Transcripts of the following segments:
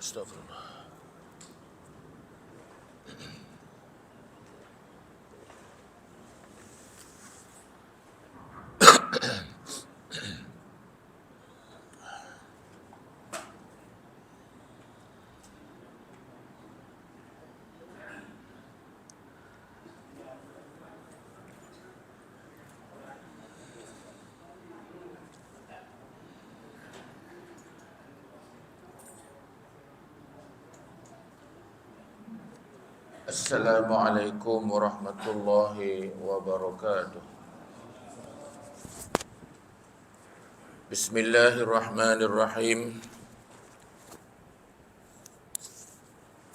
Astagfirullah. Assalamualaikum warahmatullahi wabarakatuh. Bismillahirrahmanirrahim.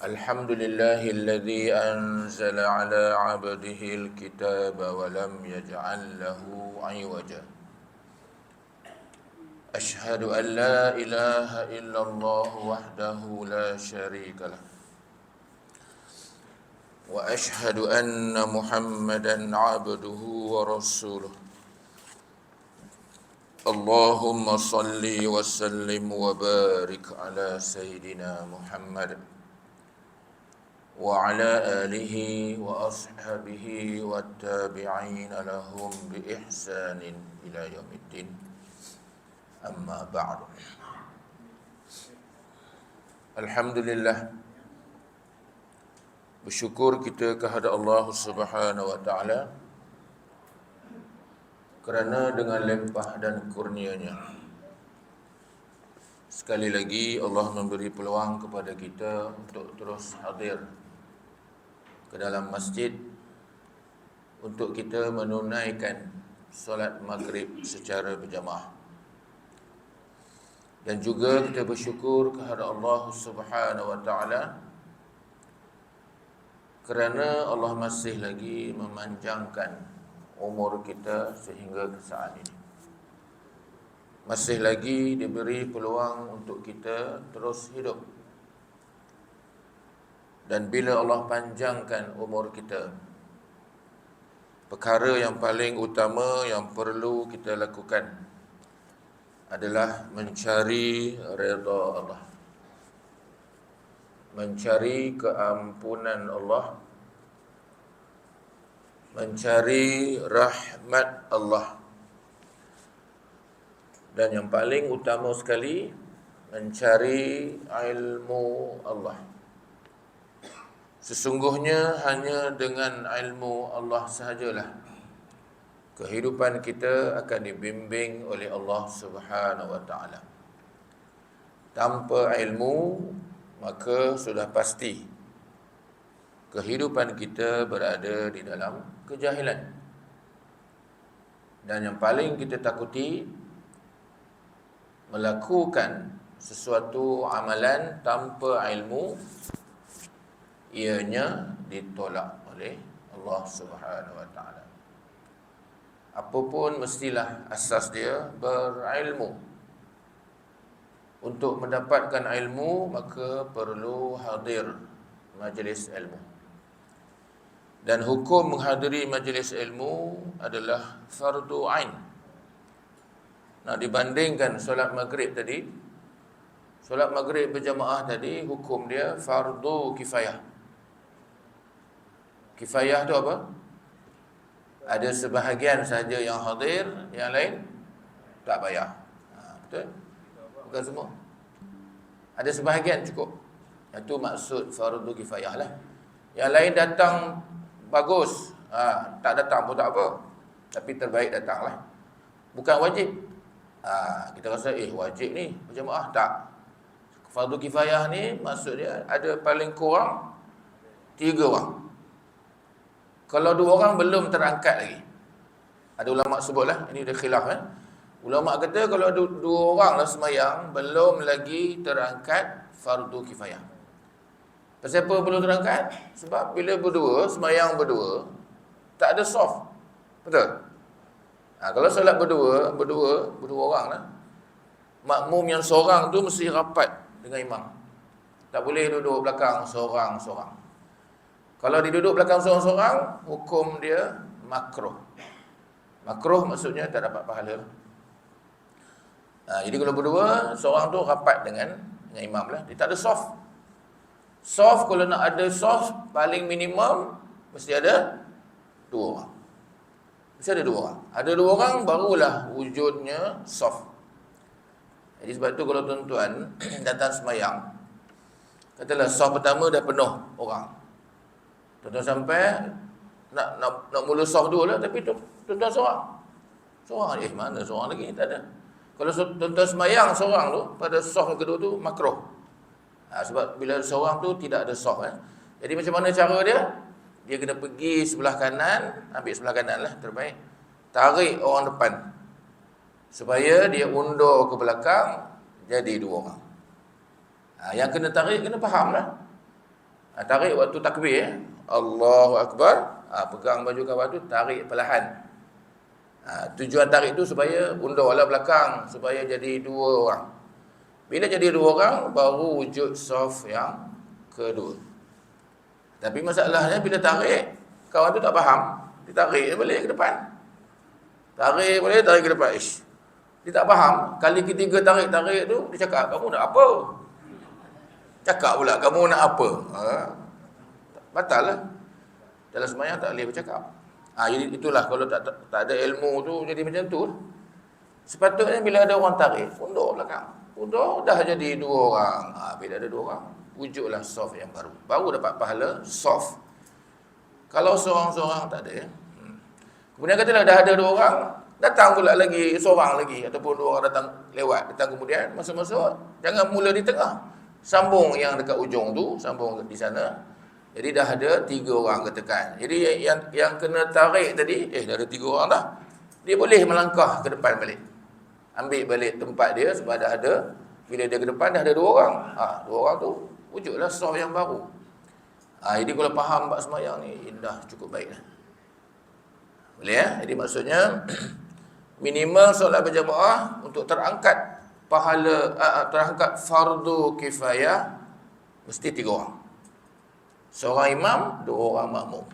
Alhamdulillahilladzi anzala ala 'abdihi al-kitaba wa lam yaj'al lahu 'iwaja. Ashhadu an la ilaha illallah wahdahu la syarika lah. Wa ashhadu anna Muhammadan 'abduhu wa rasuluh. Allahumma salli wa sallim wa barik ala Sayyidina Muhammad wa ala alihi wa ashabihi wa tabi'in lahum bi ihsanin ila yaumiddin. Amma ba'du. Alhamdulillah, bersyukur kita kehadrat Allah Subhanahu wa taala kerana dengan limpah dan kurnia-Nya sekali lagi Allah memberi peluang kepada kita untuk terus hadir ke dalam masjid untuk kita menunaikan solat maghrib secara berjamaah. Dan juga kita bersyukur kehadrat Allah Subhanahu wa taala kerana Allah masih lagi memanjangkan umur kita sehingga ke saat ini. Masih lagi diberi peluang untuk kita terus hidup. Dan bila Allah panjangkan umur kita, perkara yang paling utama yang perlu kita lakukan adalah mencari redha Allah, mencari keampunan Allah, mencari rahmat Allah, dan yang paling utama sekali mencari ilmu Allah. Sesungguhnya hanya dengan ilmu Allah sahajalah kehidupan kita akan dibimbing oleh Allah Subhanahu wa taala. Tanpa ilmu, maka sudah pasti kehidupan kita berada di dalam kejahilan. Dan yang paling kita takuti, melakukan sesuatu amalan tanpa ilmu, ianya ditolak oleh Allah Subhanahu wa taala. Apapun mestilah asas dia berilmu. Untuk mendapatkan ilmu, maka perlu hadir majlis ilmu. Dan hukum menghadiri majlis ilmu adalah fardu ain. Nah, dibandingkan solat maghrib tadi, solat maghrib berjamaah tadi, hukum dia fardu kifayah. Kifayah tu apa? Ada sebahagian saja yang hadir, yang lain tak payah. Betul? Bukan semua. Ada sebahagian cukup. Itu maksud fardu kifayah lah. Yang lain datang bagus, tak datang pun tak apa, tapi terbaik datanglah. Bukan wajib. Kita rasa wajib ni berjamaah, tak. Fardu kifayah ni maksud dia ada paling kurang 3 orang. Kalau 2 orang belum terangkat lagi. Ada ulama sebutlah, ini dia khilaf Ulama kata kalau ada 2 orang lah semayang belum lagi terangkat fardu kifayah. Pasal apa belum terangkat? Sebab bila berdua, semayang berdua, tak ada soft. Betul? Kalau solat berdua orang lah. Makmum yang seorang tu mesti rapat dengan imam. Tak boleh duduk belakang seorang-seorang. Kalau dia duduk belakang seorang-seorang, hukum dia makruh. Makruh maksudnya tak dapat pahala. Jadi kalau berdua, seorang tu rapat dengan dengan imam lah. Dia tak ada soft. Soft, kalau nak ada soft, paling minimum mesti ada 2 orang. Mesti ada 2 orang. Ada 2 orang, barulah wujudnya soft. Jadi sebab tu kalau tuan-tuan datang semayang, katalah soft pertama dah penuh orang. Tuan-tuan sampai nak mula soft 2 lah, tapi tuan-tuan seorang. Seorang, mana seorang lagi? Tak ada. Kalau tuan-tuan semayang seorang tu, pada soft yang kedua tu, makruh. Sebab bila seorang tu tidak ada soft. Jadi macam mana cara dia? Dia kena pergi sebelah kanan, ambil sebelah kanan lah, terbaik. Tarik orang depan. Supaya dia undur ke belakang, jadi 2 orang. Yang kena tarik, kena faham lah. Tarik waktu takbir, Allahu Akbar. Pegang baju kawat tu, tarik perlahan. Tujuan tarik tu supaya undurlah belakang, supaya jadi 2 orang. Bila jadi 2 orang, baru wujud soft yang kedua. Tapi masalahnya bila tarik, kawan tu tak faham. Dia tarik balik ke depan. Tarik balik, tarik ke depan. Dia tak faham. Kali ketiga tarik tu, dia cakap, kamu nak apa? Cakap pula, kamu nak apa? Batal lah. Dalam sembahyang tak boleh bercakap. Jadi itulah kalau tak ada ilmu tu jadi macam tu. Sepatutnya bila ada orang tarik, undur belakang. Undur dah jadi 2 orang. Bila ada 2 orang, wujudlah soft yang baru. Baru dapat pahala soft. Kalau seorang-seorang tak ada. Kemudian katalah dah ada 2 orang, datang pula lagi seorang lagi ataupun 2 orang datang kemudian, masa-masa jangan mula di tengah. Sambung yang dekat ujung tu, sambung di sana. Jadi dah ada 3 orang katakan. Jadi yang kena tarik tadi, dah ada 3 orang dah. Dia boleh melangkah ke depan balik. Ambil balik tempat dia sebab dah ada. Bila dia ke depan dah ada 2 orang. 2 orang tu wujudlah soft yang baru. Jadi kalau faham bab sembahyang ni, indah, cukup baiklah. Boleh ya? Jadi maksudnya minimal solat berjamaah untuk terangkat pahala, terangkat fardu kifayah mesti 3 orang. Seorang imam, 2 orang makmum.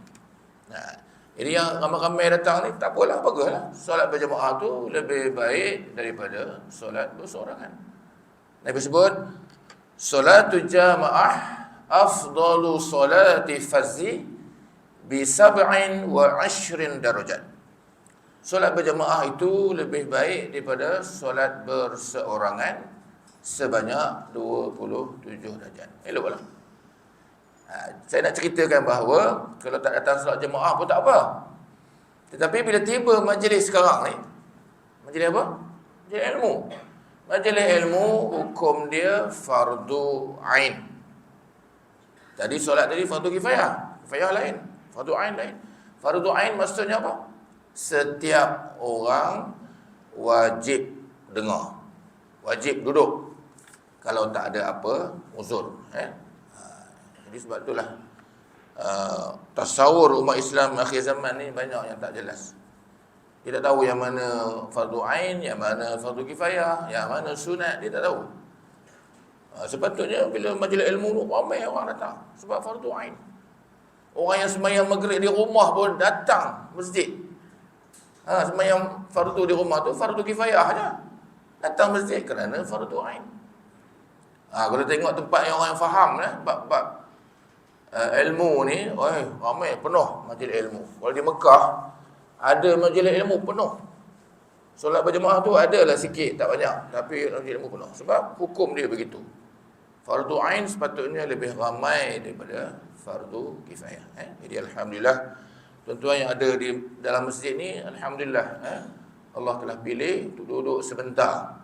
Jadi yang ramai-ramai datang ni tak apalah, baguslah. Solat berjamaah tu lebih baik daripada solat bersorangan. Nabi sebut solatul jamaah afdalu solati fazi bi 27 darajat. Solat berjamaah itu lebih baik daripada solat berseorangan sebanyak 27 darjat. Eloklah. Saya nak ceritakan bahawa kalau tak datang solat jemaah pun tak apa. Tetapi bila tiba majlis sekarang ni, majlis apa? Majlis ilmu. Majlis ilmu hukum dia fardu ain. Tadi solat tadi fardu kifayah. Kifayah lain, fardu ain lain. Fardu ain maksudnya apa? Setiap orang wajib dengar. Wajib duduk. Kalau tak ada apa uzur, Jadi sebab itulah tasawur umat Islam akhir zaman ni banyak yang tak jelas. Dia tak tahu yang mana fardu ain, yang mana fardu kifayah, yang mana sunat, dia tak tahu. Sepatutnya bila majlis ilmu tu ramai orang datang sebab fardu ain. Orang yang sembahyang maghrib di rumah pun datang masjid. Sembahyang fardu di rumah tu fardu kifayah aja. Datang masjid kerana fardu ain. Kalau tengok tempat yang orang yang faham bab ilmu ni, ramai penuh majlis ilmu. Kalau di Mekah ada majlis ilmu penuh. Solat berjemaah tu adalah sikit, tak banyak, tapi majlis ilmu penuh. Sebab hukum dia begitu. Fardu ain sepatutnya lebih ramai daripada fardu kifayah. Jadi alhamdulillah tuan-tuan yang ada di dalam masjid ni, alhamdulillah Allah telah pilih untuk duduk sebentar.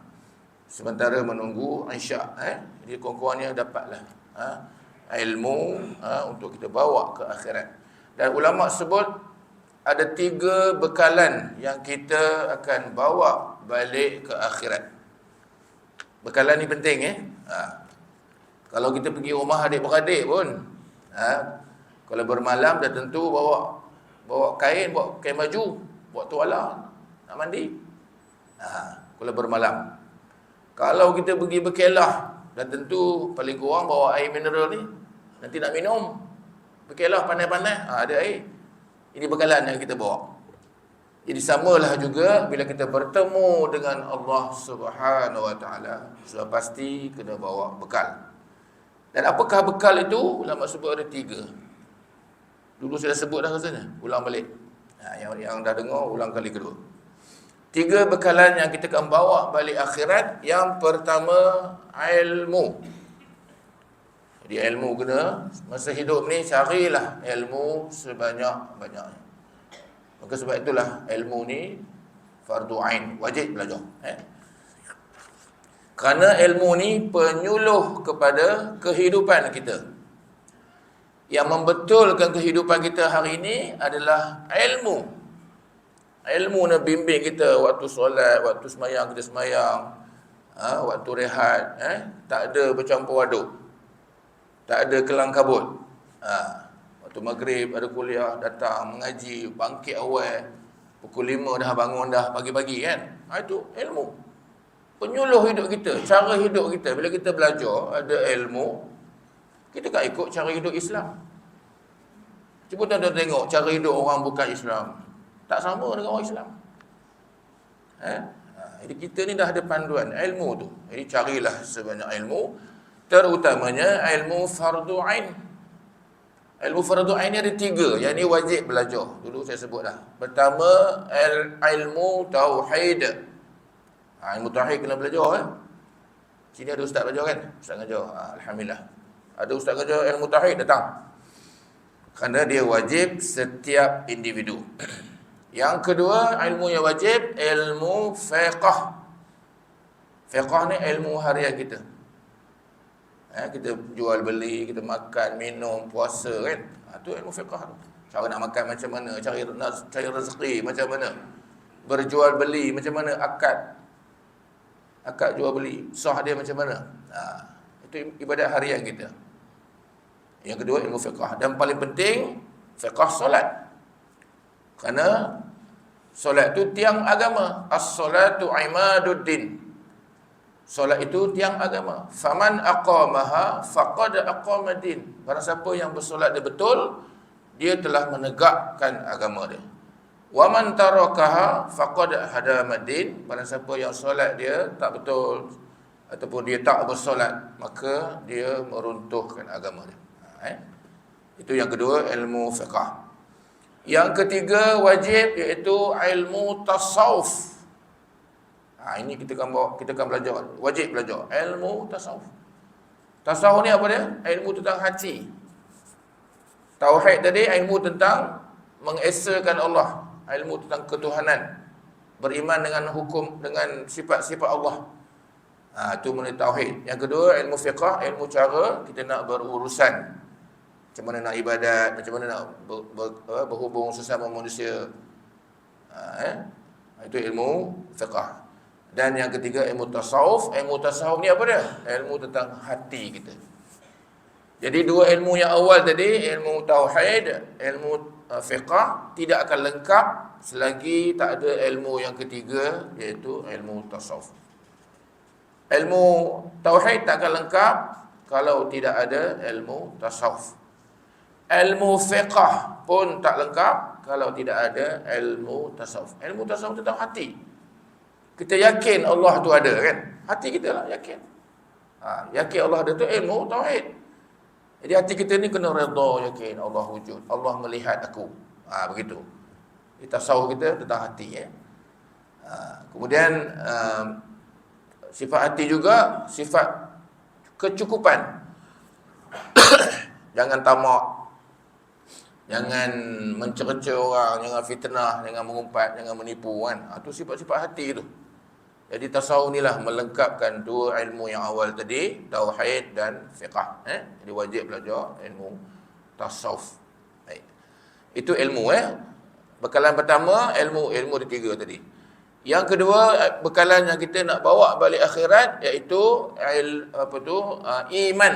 Sementara menunggu Isyak. Jadi kurang-kurangnya dapatlah ilmu untuk kita bawa ke akhirat. Dan ulama sebut ada 3 bekalan yang kita akan bawa balik ke akhirat. Bekalan ni penting Kalau kita pergi rumah adik-beradik pun kalau bermalam dah tentu bawa kain baju, bawa tuala nak mandi. Kalau bermalam. Kalau kita pergi berkelah, dah tentu paling kurang bawa air mineral ni. Nanti nak minum, berkelah pandai-pandai, ada air. Ini bekalan yang kita bawa. Jadi samalah juga bila kita bertemu dengan Allah Subhanahu Wa Taala, sudah pasti kena bawa bekal. Dan apakah bekal itu? Ulama sebut ada 3. Dulu saya sebut dah rasanya, ulang balik. Yang dah dengar, ulang kali kedua. 3 bekalan yang kita akan bawa balik akhirat. Yang pertama, ilmu. Jadi ilmu kena, masa hidup ni carilah ilmu sebanyak-banyaknya. Maka sebab itulah ilmu ni fardu ain, wajib belajar. Kerana ilmu ni penyuluh kepada kehidupan kita. Yang membetulkan kehidupan kita hari ini adalah ilmu. Ilmu nak bimbing kita waktu solat, waktu semayang kita semayang, waktu rehat, tak ada bercampur aduk, tak ada kelang kabut. Waktu maghrib ada kuliah, datang mengaji, bangkit awal, pukul 5 dah bangun dah pagi-pagi kan. Itu ilmu. Penyuluh hidup kita, cara hidup kita. Bila kita belajar, ada ilmu, kita tak ikut cara hidup Islam. Cuba tuan-tuan tengok cara hidup orang bukan Islam. Tak sama dengan orang Islam. Jadi kita ni dah ada panduan ilmu tu. Jadi carilah sebanyak ilmu, terutamanya ilmu fardu ain. Ilmu fardu ain ni ada 3. Yang ni wajib belajar. Dulu saya sebut dah. Pertama, ilmu tauhid. Ilmu tauhid kena belajar. Sini ada ustaz belajar kan? Ustaz ngajar. Alhamdulillah. Ada ustaz ngajar ilmu tauhid, datang. Kerana dia wajib setiap individu. Yang kedua, ilmu yang wajib, ilmu fiqh. Fiqh ni ilmu harian kita. Kita jual beli, kita makan, minum, puasa kan. Itu ilmu fiqh tu. Cara nak makan macam mana, cari rezeki macam mana, berjual beli macam mana, akad jual beli, sah dia macam mana. Itu ibadat harian kita. Yang kedua, ilmu fiqh. Dan paling penting, fiqh solat. Kerana solat itu tiang agama. As-salatu imaduddin. Solat itu tiang agama. Faman aqamaha faqad aqamadin. Barang siapa yang bersolat dia betul, dia telah menegakkan agama dia. Wa man tarakaha faqad hadamadin. Barang siapa yang solat dia tak betul ataupun dia tak bersolat, maka dia meruntuhkan agama dia. Itu yang kedua, ilmu fiqh. Yang ketiga wajib, iaitu ilmu tasawuf. Ini kita akan belajar. Wajib belajar ilmu tasawuf. Tasawuf ni apa dia? Ilmu tentang hati. Tauhid tadi ilmu tentang mengesakan Allah, ilmu tentang ketuhanan, beriman dengan hukum, dengan sifat-sifat Allah. Itu mengenai tauhid. Yang kedua, ilmu fiqh, ilmu cara kita nak berurusan. Macam mana nak ibadat, macam mana nak berhubung sesama manusia. Itu ilmu fiqh. Dan yang ketiga, ilmu tasawuf. Ilmu tasawuf ni apa dia? Ilmu tentang hati kita. Jadi 2 ilmu yang awal tadi, ilmu tauhid, ilmu fiqh, tidak akan lengkap selagi tak ada ilmu yang ketiga, iaitu ilmu tasawuf. Ilmu tauhid tak akan lengkap kalau tidak ada ilmu tasawuf. Ilmu fiqh pun tak lengkap kalau tidak ada ilmu tasawuf. Ilmu tasawuf tentang hati. Kita yakin Allah tu ada kan? Hati kita lah yakin. Yakin Allah ada tu ilmu tauhid. Jadi hati kita ni kena redha, yakin Allah wujud, Allah melihat aku. Begitu. Di tasawuf kita tentang hati Kemudian sifat hati juga sifat kecukupan. Jangan tamak, jangan mencerca orang, jangan fitnah, jangan mengumpat, jangan menipu kan. Itu sifat-sifat hati tu. Jadi tasawuf inilah melengkapkan 2 ilmu yang awal tadi, tauhid dan fiqh. Jadi wajib belajar ilmu tasawuf. Baik. Itu ilmu Bekalan pertama ilmu ada 3 tadi. Yang kedua, bekalan yang kita nak bawa balik akhirat, iaitu iman.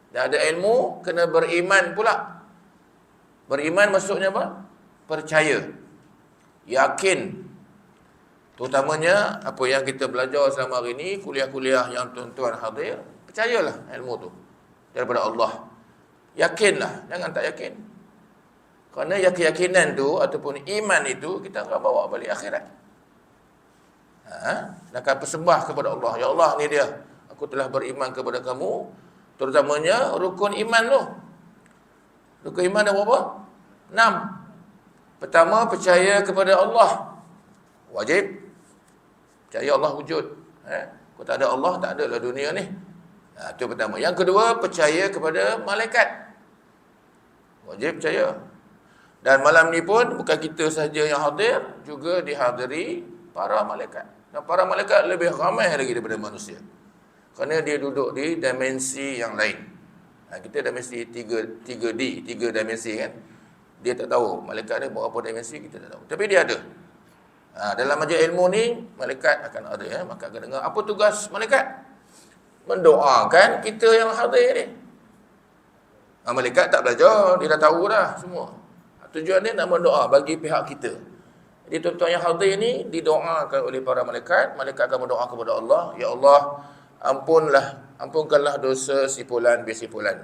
Dan ada ilmu kena beriman pula. Beriman maksudnya apa? Percaya, yakin. Terutamanya apa yang kita belajar selama hari ini, kuliah-kuliah yang tuan-tuan hadir, percayalah ilmu tu daripada Allah. Yakinlah, jangan tak yakin. Kerana keyakinan tu ataupun iman itu kita akan bawa balik akhirat. Dan akan persembah kepada Allah. Ya Allah, ni dia. Aku telah beriman kepada kamu. Terutamanya rukun iman tu. Rukun iman ada berapa? 6. Pertama, percaya kepada Allah. Wajib. Percaya Allah wujud. Kalau tak ada Allah, tak adalah dunia ni. Itu pertama. Yang kedua, percaya kepada malaikat. Wajib percaya. Dan malam ni pun bukan kita saja yang hadir, juga dihadiri para malaikat. Dan para malaikat lebih ramai lagi daripada manusia. Kerana dia duduk di dimensi yang lain. Kita dimensi 3D, 3 dimensi kan. Dia tak tahu malaikat ni berapa dimensi, kita tak tahu. Tapi dia ada. Dalam majlis ilmu ni, malaikat akan ada. Maka akan dengar. Apa tugas malaikat? Mendoakan kita yang hadir ni. Malaikat tak belajar, dia dah tahu dah semua. Tujuan dia nak mendoa bagi pihak kita. Jadi tuan-tuan yang hadir ni didoakan oleh para malaikat. Malaikat akan berdoa kepada Allah. Ya Allah, ampunkanlah dosa si fulan bin si fulan.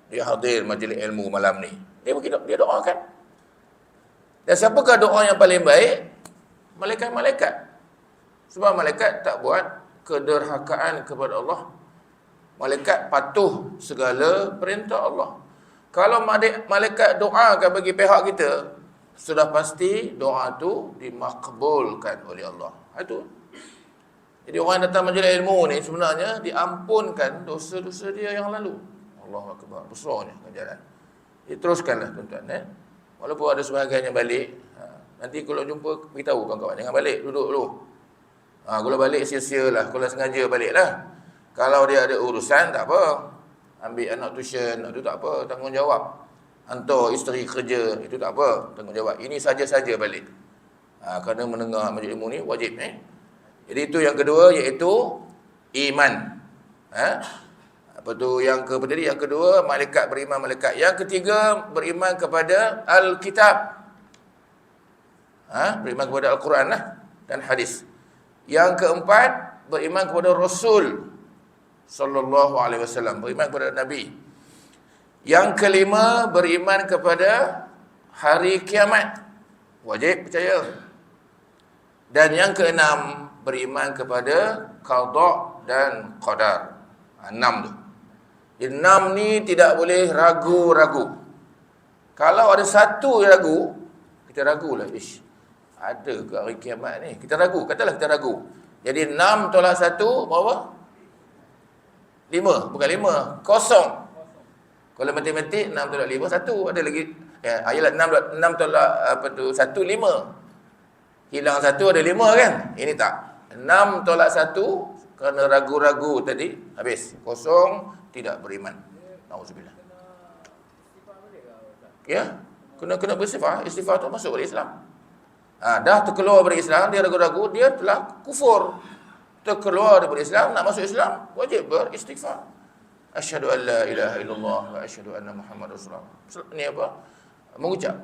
Dia hadir majlis ilmu malam ni. Dia doakan. Dan siapakah doa yang paling baik? Malaikat-malaikat. Sebab malaikat tak buat kederhakaan kepada Allah. Malaikat patuh segala perintah Allah. Kalau malaikat doakan bagi pihak kita, sudah pasti doa tu dimakbulkan oleh Allah. Itu. Jadi orang yang datang majlis ilmu ni sebenarnya diampunkan dosa-dosa dia yang lalu. Allahu Akbar. Besarnya ganjaran. Teruskanlah tuan-tuan. Walaupun ada sebahagian yang balik, nanti kalau jumpa, beritahu kawan-kawan, jangan balik, duduk dulu. Kalau balik sia-sialah, kalau sengaja baliklah. Kalau dia ada urusan, tak apa. Ambil anak tuition, itu tak apa, tanggungjawab. Hantar isteri kerja, itu tak apa, tanggungjawab. Ini saja-saja balik. Kerana mendengar majlis ilmu ni wajib. Jadi itu yang kedua, iaitu iman. Apa tu yang ke tadi? Yang kedua, malaikat, beriman malaikat. Yang ketiga, beriman kepada Alkitab. Beriman kepada Al-Quran dan hadis. Yang keempat, beriman kepada Rasul sallallahu alaihi wasallam, beriman kepada Nabi. Yang kelima, beriman kepada hari kiamat. Wajib percaya. Dan yang keenam, beriman kepada qada dan qadar. 6 tu. 6 ni tidak boleh ragu-ragu. Kalau ada satu yang ragu, kita ragulah. Ada ke hari kiamat ni? Kita ragu, katalah kita ragu. Jadi 6 tolak 1 berapa? 5, bukan 5, kosong. Kalau matematik 6 tolak 5 1, ada lagi ayalah 6 tolak 1 5. Hilang 1 ada 5 kan? Ini tak. 6 tolak 1 kerana ragu-ragu tadi habis. Kosong, tidak beriman. Nauzubillah. Ya, kena beristighfar. Istighfar tu masuk balik Islam. Dah terkeluar dari Islam, dia ragu-ragu, dia telah kufur. Terkeluar daripada Islam, nak masuk Islam, wajib beristighfar. Asyhadu an la ilaha illallah wa asyhadu anna Muhammadar Rasulullah. Ini apa? Mengucap.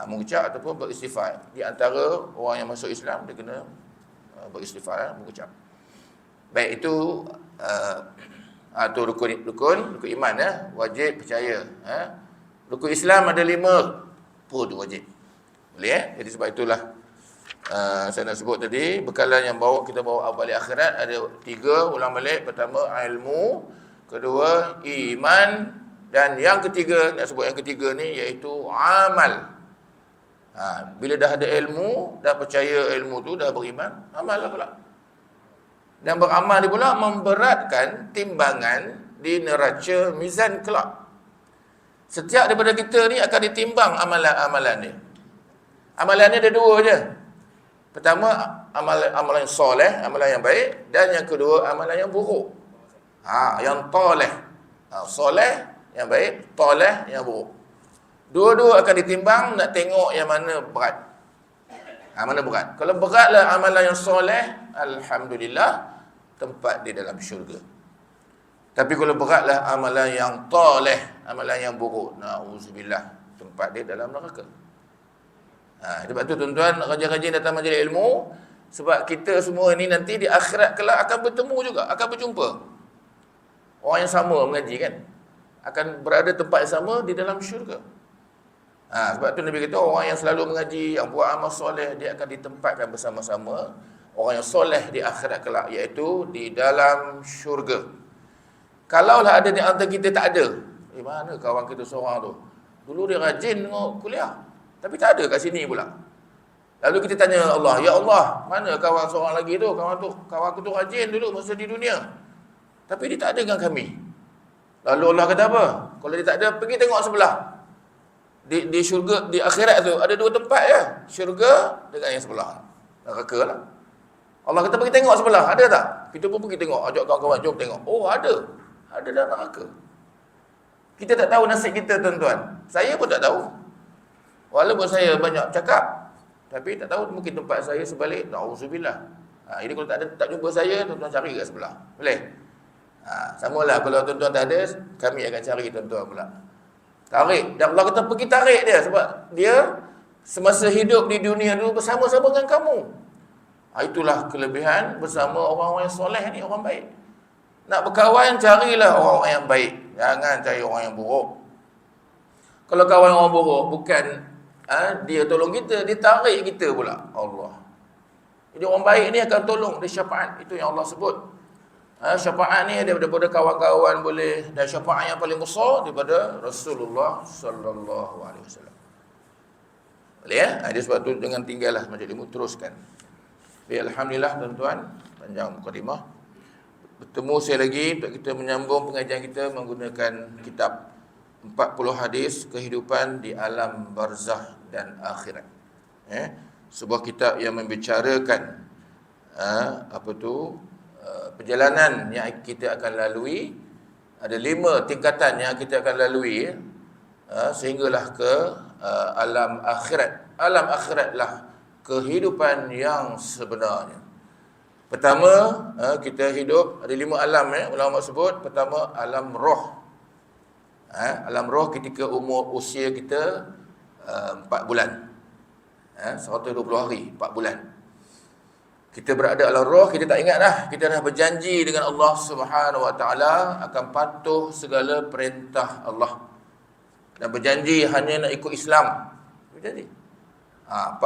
Mengucap ataupun beristighfar. Di antara orang yang masuk Islam, dia kena beristighfar, mengucap. Baik, itu rukun iman, wajib percaya. Rukun Islam ada 5 pun wajib. Boleh Jadi sebab itulah saya nak sebut tadi, bekalan yang kita bawa balik akhirat ada 3, ulang balik. Pertama, ilmu. Kedua, iman. Dan yang ketiga, nak sebut yang ketiga ni, iaitu amal. Bila dah ada ilmu, dah percaya ilmu tu, dah beriman, amal lah pula. Dan beramal ni pula memberatkan timbangan di neraca mizan kelak. Setiap daripada kita ni akan ditimbang amalan-amalan ni. Amalan ni ada 2 je. Pertama, amalan yang soleh, amalan yang baik. Dan yang kedua, amalan yang buruk. Yang toleh. Soleh, yang baik. Toleh, yang buruk. Dua-dua akan ditimbang, nak tengok yang mana berat. Mana berat. Kalau beratlah amalan yang soleh, alhamdulillah, tempat di dalam syurga. Tapi kalau beratlah amalan yang toleh, amalan yang buruk, na'udzubillah, tempat dia dalam neraka. Sebab tu tuan-tuan, rajin-rajin datang majlis ilmu. Sebab kita semua ni nanti di akhirat kelak akan bertemu juga, akan berjumpa. Orang yang sama mengaji kan, akan berada tempat yang sama di dalam syurga. Sebab tu Nabi kata orang yang selalu mengaji, yang buat amal soleh, dia akan ditempatkan bersama-sama orang yang soleh di akhirat kelak, iaitu di dalam syurga. Kalaulah ada di antara kita tak ada, mana kawan kita seorang tu, dulu dia rajin tengok kuliah, tapi tak ada kat sini pula. Lalu kita tanya Allah, ya Allah, mana kawan seorang lagi tu, kawan aku tu rajin dulu masa di dunia, tapi dia tak ada dengan kami. Lalu Allah kata apa? Kalau dia tak ada, pergi tengok sebelah. Di syurga, di akhirat tu ada dua tempat ya, syurga dengan yang sebelah, neraka lah. Allah kata pergi tengok sebelah, ada tak? Kita pun pergi tengok, ajak kawan-kawan, jom tengok. Oh ada dalam neraka. Kita tak tahu nasib kita, tuan-tuan. Saya pun tak tahu. Walaupun saya banyak cakap, tapi tak tahu mungkin tempat saya sebalik. Na'udzubillah. Jadi kalau tak jumpa saya, tuan-tuan cari kat sebelah. Boleh? Samalah kalau tuan-tuan tak ada, kami akan cari tuan-tuan pula. Tarik. Dan Allah kata pergi tarik dia, sebab dia semasa hidup di dunia dulu bersama-sama dengan kamu. Itulah kelebihan bersama orang-orang yang soleh ni, orang baik. Nak berkawan, carilah orang-orang yang baik. Jangan cari orang yang buruk. Kalau kawan orang buruk, bukan dia tolong kita, dia tarik kita pula. Allah. Jadi orang baik ni akan tolong, dia syafaat. Itu yang Allah sebut. Syafaat ni daripada kawan-kawan boleh, dan syafaat yang paling besar daripada Rasulullah sallallahu alaihi wasallam. Boleh ya? Dia sebab tu dengan tinggallah majlis ilmu teruskan. Alhamdulillah tuan-tuan, panjang mukadimah. Bertemu saya lagi untuk kita menyambung pengajian kita menggunakan kitab 40 hadis kehidupan di alam barzah dan akhirat. Sebuah kitab yang membicarakan perjalanan yang kita akan lalui. Ada 5 tingkatan yang kita akan lalui sehinggalah ke alam akhirat. Alam akhiratlah kehidupan yang sebenarnya. Pertama, kita hidup, ada 5 alam ulama sebut. Pertama, alam roh. Alam roh ketika usia kita 4 bulan. 120 hari, 4 bulan. Kita berada alam roh, kita tak ingat dah. Kita dah berjanji dengan Allah Subhanahu Wa Taala akan patuh segala perintah Allah. Dan berjanji hanya nak ikut Islam. Berjanji. 4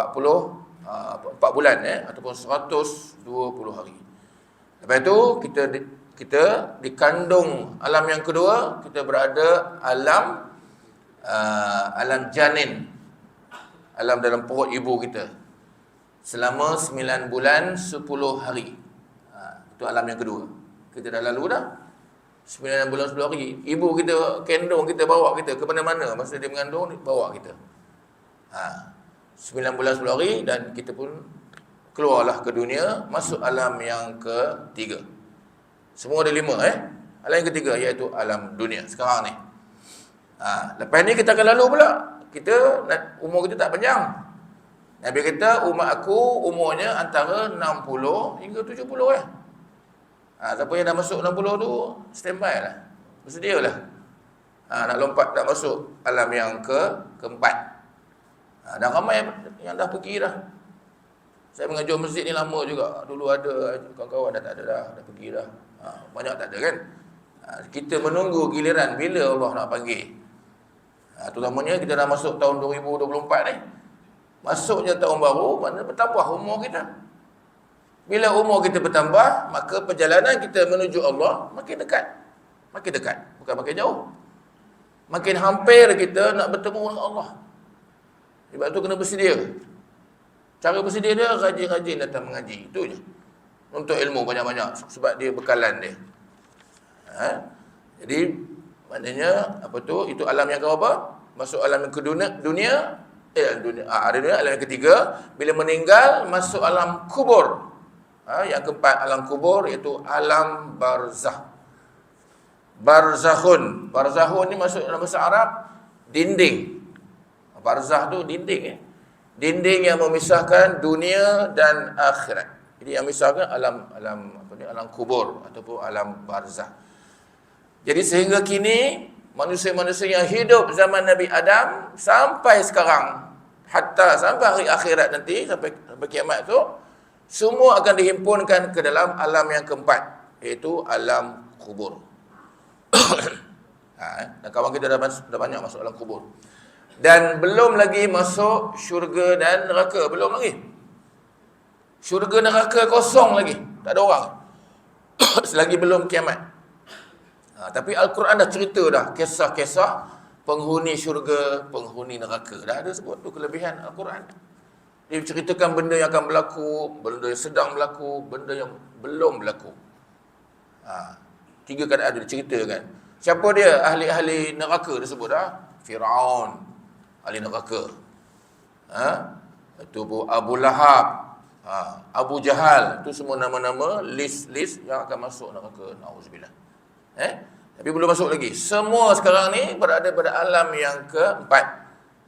bulan ataupun 120 hari. Lepas itu kita dikandung alam yang kedua, kita berada alam janin. Alam dalam perut ibu kita. Selama 9 bulan 10 hari. Itu alam yang kedua. Kita dah lalu dah 9 bulan 10 hari. Ibu kita kendung kita, bawa kita ke mana-mana. Masa dia mengandung, bawa kita. 9 bulan 10 hari dan kita pun keluarlah ke dunia, masuk alam yang ketiga. Semua ada 5 Alam yang ketiga iaitu alam dunia sekarang ni. Lepas ni kita akan lalu pula. Umur kita tak panjang. Nabi kata umat aku umurnya antara 60 hingga 70 siapa yang dah masuk 60 tu standby lah. Bersedialah. Nak lompat, nak masuk alam yang keempat. Dan ramai yang dah pergi dah. Saya mengajar masjid ni lama juga. Dulu ada kawan-kawan dah tak ada dah pergi dah. Banyak tak ada kan. Kita menunggu giliran bila Allah nak panggil. Terutamanya kita dah masuk tahun 2024 ni. Masuknya tahun baru, maknanya bertambah umur kita. Bila umur kita bertambah, maka perjalanan kita menuju Allah makin dekat. Makin dekat, bukan makin jauh. Makin hampir kita nak bertemu dengan Allah. Sebab tu kena bersedia. Cara bersedia dia, rajin-rajin datang mengaji. Itu je. Untuk ilmu banyak-banyak. Sebab dia bekalan dia. Jadi, maknanya, itu alam yang keberapa? Masuk alam yang dunia. Alam yang ketiga. Bila meninggal, masuk alam kubur. Yang keempat, alam kubur, iaitu alam barzah. Barzakhun. Barzakhun ni masuk dalam bahasa Arab, dinding. Barzah tu dinding. Dinding yang memisahkan dunia dan akhirat. Jadi yang memisahkan alam kubur ataupun alam barzah. Jadi sehingga kini manusia-manusia yang hidup zaman Nabi Adam sampai sekarang, hatta sampai hari akhirat nanti, sampai kiamat tu, semua akan dihimpunkan ke dalam alam yang keempat, iaitu alam kubur. Dan kawan kita dah banyak masuk alam kubur. Dan belum lagi masuk syurga dan neraka. Belum lagi. Syurga neraka kosong lagi. Tak ada orang. Selagi belum kiamat. Tapi Al-Quran dah cerita dah kisah-kisah penghuni syurga, penghuni neraka. Dah ada sebut tu kelebihan Al-Quran. Dia ceritakan benda yang akan berlaku, benda yang sedang berlaku, benda yang belum berlaku. 3 keadaan dia ceritakan. Siapa dia? Ahli-ahli neraka disebut dah. Firaun, ahli neraka. Itu Abu Lahab, Abu Jahal. Itu semua nama-nama list-list yang akan masuk neraka. Nauzubillah. Tapi belum masuk lagi. Semua sekarang ni berada pada alam yang keempat,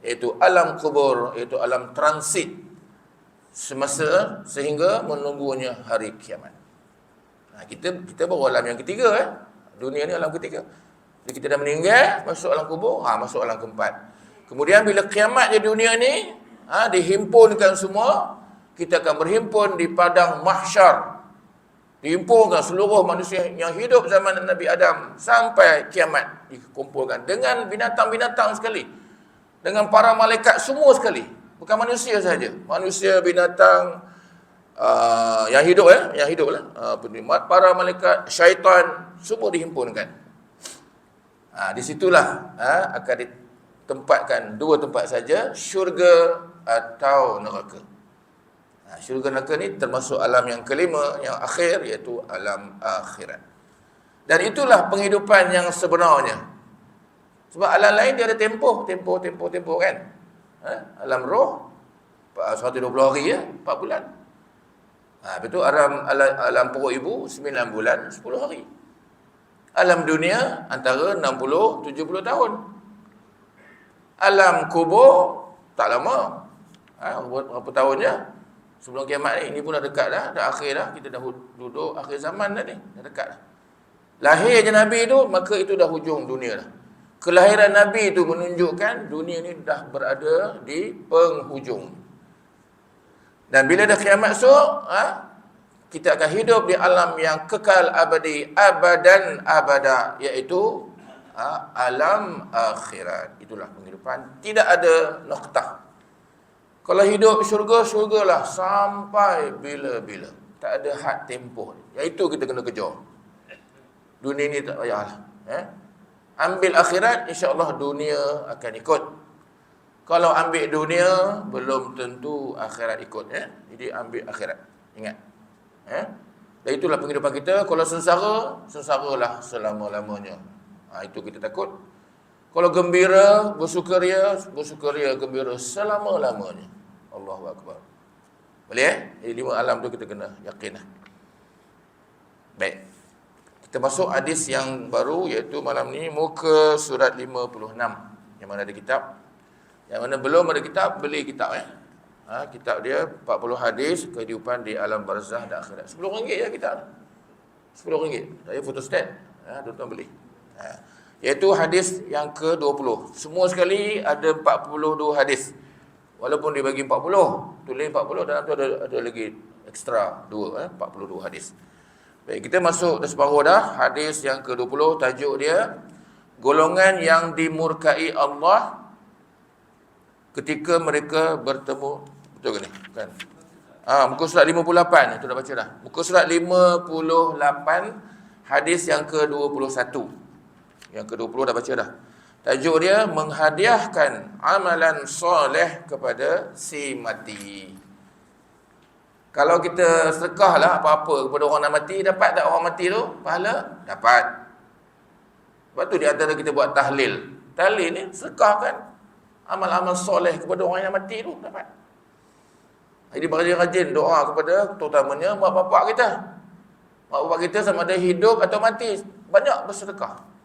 iaitu alam kubur, iaitu alam transit semasa sehingga menunggunya hari kiamat. Kita baru alam yang ketiga. Dunia ni alam ketiga. Jadi kita dah meninggal, masuk alam kubur, masuk alam keempat. Kemudian bila kiamat di dunia ni, dihimpunkan semua, kita akan berhimpun di padang mahsyar. Dihimpunkan seluruh manusia yang hidup zaman Nabi Adam sampai kiamat, dikumpulkan dengan binatang-binatang sekali, dengan para malaikat semua sekali, bukan manusia saja, manusia, binatang, yang hidup yang hidup lah, para malaikat, syaitan, semua dihimpunkan. Di situlah akan ditempatkan 2 tempat saja, syurga atau neraka. Syurga neraka ni termasuk alam yang kelima, yang akhir, iaitu alam akhirat. Dan itulah penghidupan yang sebenarnya. Sebab alam lain dia ada tempoh kan. Alam roh 120 hari 4 bulan. Lepas tu alam perut ibu 9 bulan 10 hari. Alam dunia antara 60-70 tahun. Alam kubur tak lama. Berapa tahunnya? Sebelum kiamat ni, ini pun dah dekat dah akhir dah, kita dah duduk akhir zaman dah ni, dah dekat dah. Lahirnya Nabi tu, maka itu dah hujung dunia dah. Kelahiran Nabi itu menunjukkan dunia ni dah berada di penghujung. Dan bila dah kiamat kita akan hidup di alam yang kekal abadi, abadan abada, iaitu alam akhirat. Itulah penghidupan, tidak ada noktah. Kalau hidup syurgalah sampai bila-bila. Tak ada had tempoh. Yang itu kita kena kejar. Dunia ni tak payahlah. Ambil akhirat, insya-Allah dunia akan ikut. Kalau ambil dunia, belum tentu akhirat ikut. Jadi ambil akhirat. Ingat. Dan itulah penghidupan kita. Kalau sengsaralah selama-lamanya. Itu kita takut. Kalau gembira, bersukaria, gembira selama-lamanya. Allahu Akbar. Boleh Jadi 5 alam tu kita kena yakin. Baik. Kita masuk hadis yang baru, iaitu malam ni muka surat 56. Yang mana ada kitab. Yang mana belum ada kitab, beli kitab. Kitab dia 40 hadis kehidupan di alam barzah dan akhirat. RM10 je kitab. RM10. Saya photostat. Tuan-tuan beli. Iaitu hadis yang ke-20. Semua sekali ada 42 hadis. Walaupun dia bagi 40, tulis 40, dalam tu ada lagi ekstra 2, 42 hadis. Baik, kita masuk dah separuh dah. Hadis yang ke-20, tajuk dia, golongan yang dimurkai Allah ketika mereka bertemu. Betul ke ni? Kan? Muka surat 58, itu dah baca dah. Muka surat 58, hadis yang ke-21. Yang ke-20 dah baca dah. Tajuk dia, menghadiahkan amalan soleh kepada si mati. Kalau kita sedekah lah apa-apa kepada orang nak mati, dapat tak orang mati tu pahala? Dapat. Sebab tu di antara kita buat tahlil. Tahlil ni sedekah kan amal-amal soleh kepada orang yang mati tu, dapat. Jadi rajin-rajin doa kepada terutamanya mak bapak kita. Mak bapak kita sama ada hidup atau mati, banyak bersedekah.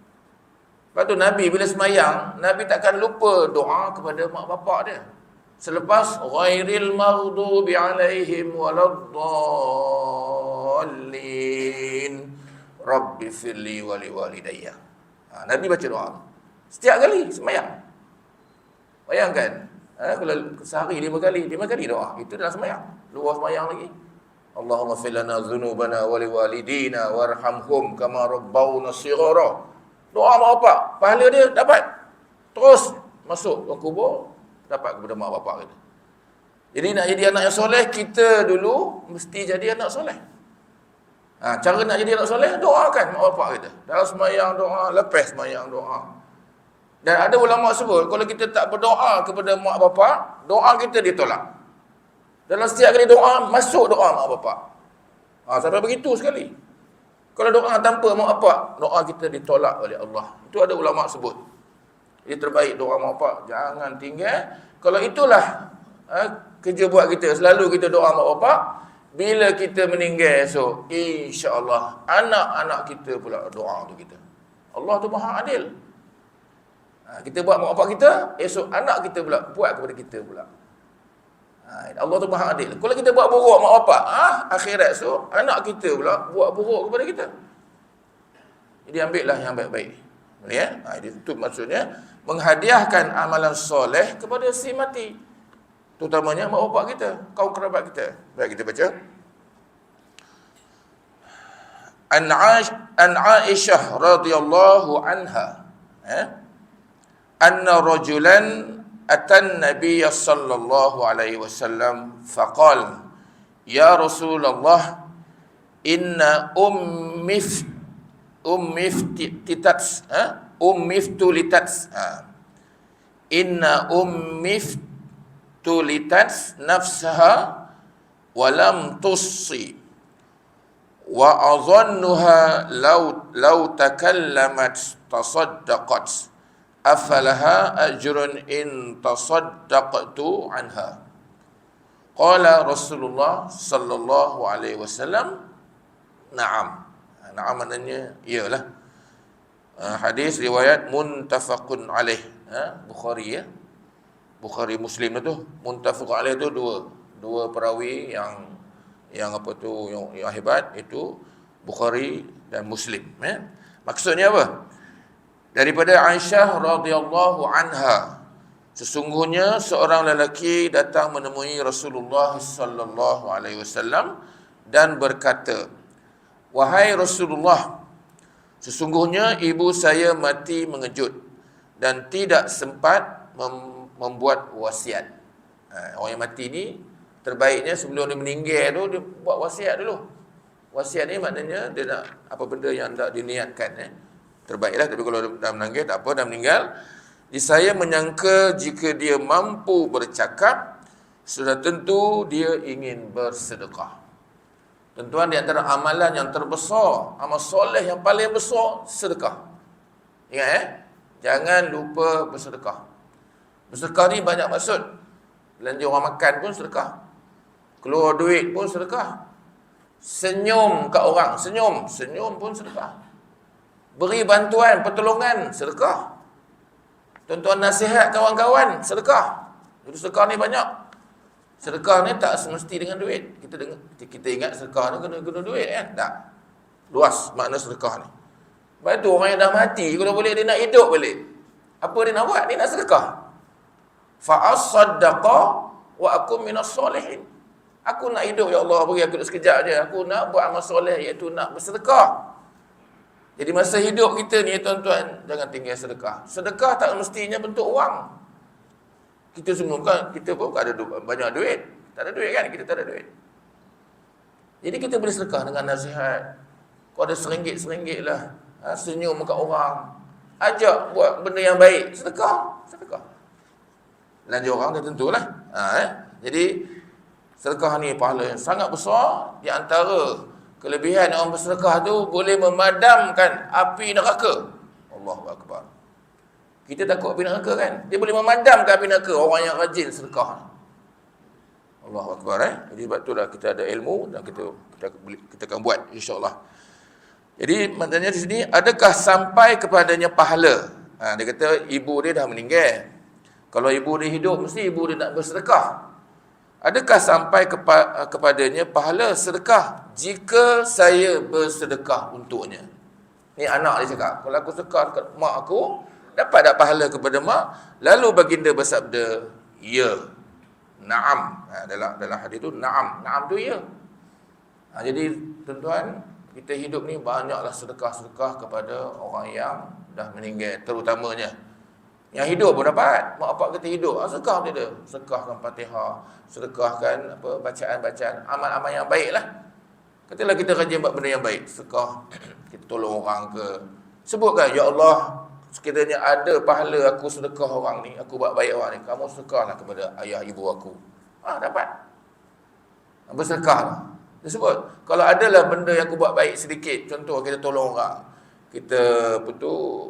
Lepas tu Nabi bila semayang, Nabi takkan lupa doa kepada mak bapak dia. Selepas ghairil maghdubi alaihim waladdallin rabbi firli wali walidayya. Nabi baca doa setiap kali semayang. Bayangkan, kalau sehari 5 kali doa. Itu dalam semayang. Luar semayang lagi. Allahumma fir lana dhunubana wali walidina warhamhum kama rabbawna shighara. Doa mak bapak, pahala dia dapat. Terus masuk ke kubur, dapat kepada mak bapak kita. Jadi nak jadi anak yang soleh, kita dulu mesti jadi anak soleh. Cara nak jadi anak soleh, doakan mak bapak kita. Dalam semayang doa, lepas semayang doa. Dan ada ulama sebut, kalau kita tak berdoa kepada mak bapak, doa kita ditolak. Dalam setiap kali doa, masuk doa mak bapak. Sampai begitu sekali. Kalau doa tanpa mak bapak, doa kita ditolak oleh Allah. Itu ada ulama sebut. Jadi terbaik doa mak bapak, jangan tinggal. Kalau itulah kerja buat kita, selalu kita doa mak bapak, bila kita meninggal esok, insya-Allah anak-anak kita pula doa untuk kita. Allah tu Maha Adil. Kita buat mak bapak kita, esok anak kita pula buat kepada kita pula. Allah tu Maha Adil. Kalau kita buat buruk mak bapak, akhirat esok anak kita pula buat buruk kepada kita. Jadi ambillah yang baik-baik. Ya, itu maksudnya menghadiahkan amalan soleh kepada si mati. Terutamanya mak bapak kita, kaum kerabat kita. Baik, kita baca. An Aisyah radhiyallahu anha, anna rajulan atan Nabiy sallallahu alaihi wasallam faqala, ya Rasulullah, inna tulitat nafsaha wa lam tussi wa adhannuha law takallamat tasaddaqat afalaha ajrun in tasaddaqtu anha. Qala Rasulullah sallallahu alaihi wasallam, na'am. Na'am maknanya iyalah. Hadis riwayat muntafaqun alaih. Bukhari, ya. Bukhari Muslim tu, muntafaq alaih tu dua perawi yang hebat, itu Bukhari dan Muslim, ya. Maksudnya apa? Daripada Aisyah radhiyallahu anha, sesungguhnya seorang lelaki datang menemui Rasulullah sallallahu alaihi wasallam dan berkata, wahai Rasulullah, sesungguhnya ibu saya mati mengejut dan tidak sempat membuat wasiat. Orang yang mati ni terbaiknya sebelum dia meninggal tu dia buat wasiat dulu. Wasiat ni maknanya dia nak apa benda yang tak diniatkan, terbaiklah. Tapi kalau dah meninggal tak apa, dah meninggal. Jadi saya menyangka jika dia mampu bercakap, sudah tentu dia ingin bersedekah. Tentuan di antara amalan yang terbesar, amal soleh yang paling besar, sedekah. Ingat, jangan lupa bersedekah. Bersedekah ni banyak maksud. Belanja orang makan pun sedekah. Keluar duit pun sedekah. Senyum kat orang, senyum pun sedekah. Beri bantuan, pertolongan, sedekah. Tuan-tuan nasihat kawan-kawan, sedekah. Jadi sedekah ni banyak. Sedekah ni tak semesti dengan duit. Kita ingat sedekah ni kena duit, kan? Tak. Luas makna sedekah ni. Lepas tu orang yang dah mati, kalau boleh dia nak hidup balik. Apa dia nak buat? Dia nak sedekah. Fa'as-saddaqa wa akum minas solihin. Aku nak hidup, ya Allah, beri aku sekejap je. Aku nak buat amal soleh, iaitu nak bersedekah. Jadi masa hidup kita ni, tuan-tuan, jangan tinggal sedekah. Sedekah tak mestinya bentuk wang. Kita semua kan, kita pun ada banyak duit. Tak ada duit kan? Kita tak ada duit. Jadi kita boleh sedekah dengan nasihat. Kau ada RM1 lah. Senyum kat orang. Ajak buat benda yang baik. Sedekah. Belanja orang tu tentulah. Jadi sedekah ni pahala yang sangat besar. Di antara kelebihan orang bersedekah tu boleh memadamkan api neraka. Allahu Akbar. Kita takut api neraka kan? Dia boleh memadamkan api neraka orang yang rajin sedekah. Allahu Akbar. Jadi sebab itulah kita ada ilmu dan kita akan buat, insya-Allah. Jadi maknanya di sini, adakah sampai kepadanya pahala? Dia kata ibu dia dah meninggal. Kalau ibu dia hidup, mesti ibu dia nak bersedekah. Adakah sampai kepadanya pahala sedekah jika saya bersedekah untuknya? Ni anak dia cakap, kalau aku sedekah dekat mak aku, dapat tak pahala kepada mak? Lalu baginda bersabda, ya. Naam. Dalam hadis tu, naam. Naam tu ya. Jadi tuan-tuan, kita hidup ni banyaklah sedekah-sedekah kepada orang yang dah meninggal, terutamanya Yang hidup pun dapat. Mak bapak kita hidup, sedekah kita. Sedekahkan Fatihah, sedekahkan bacaan-bacaan amal-amal yang baik lah. Katalah kita rajin buat benda yang baik, sedekah, kita tolong orang ke. Sebutkan, ya Allah, sekiranya ada pahala aku sedekah orang ni, aku buat baik orang ni, kamu sedekahlah kepada ayah ibu aku. Dapat. Bersedekah lah. Dia sebut, kalau adalah benda yang aku buat baik sedikit, contoh kita tolong orang, kita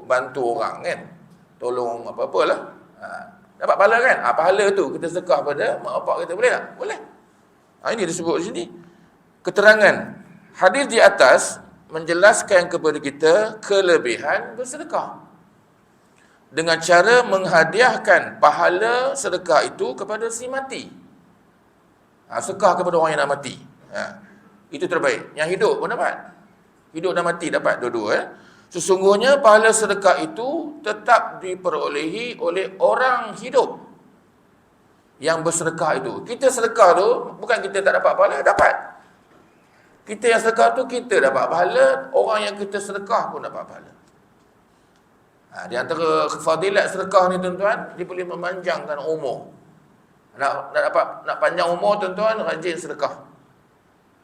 bantu orang kan, tolong apa-apalah, dapat pahala kan. Pahala tu kita sedekah pada mak bapak kita, boleh tak? Boleh. Ini disebut di sini. Keterangan hadis di atas menjelaskan kepada kita kelebihan bersedekah dengan cara menghadiahkan pahala sedekah itu kepada si mati. Sedekah kepada orang yang nak mati. Itu terbaik. Yang hidup pun dapat. Hidup dan mati dapat dua-dua. Sesungguhnya pahala sedekah itu tetap diperolehi oleh orang hidup yang bersedekah itu. Kita sedekah tu bukan kita tak dapat pahala, dapat. Kita yang sedekah tu kita dapat pahala, orang yang kita sedekah pun dapat pahala. Di antara fadilat sedekah ni tuan-tuan, dia boleh memanjangkan umur. Nak panjang umur tuan-tuan, rajin sedekah.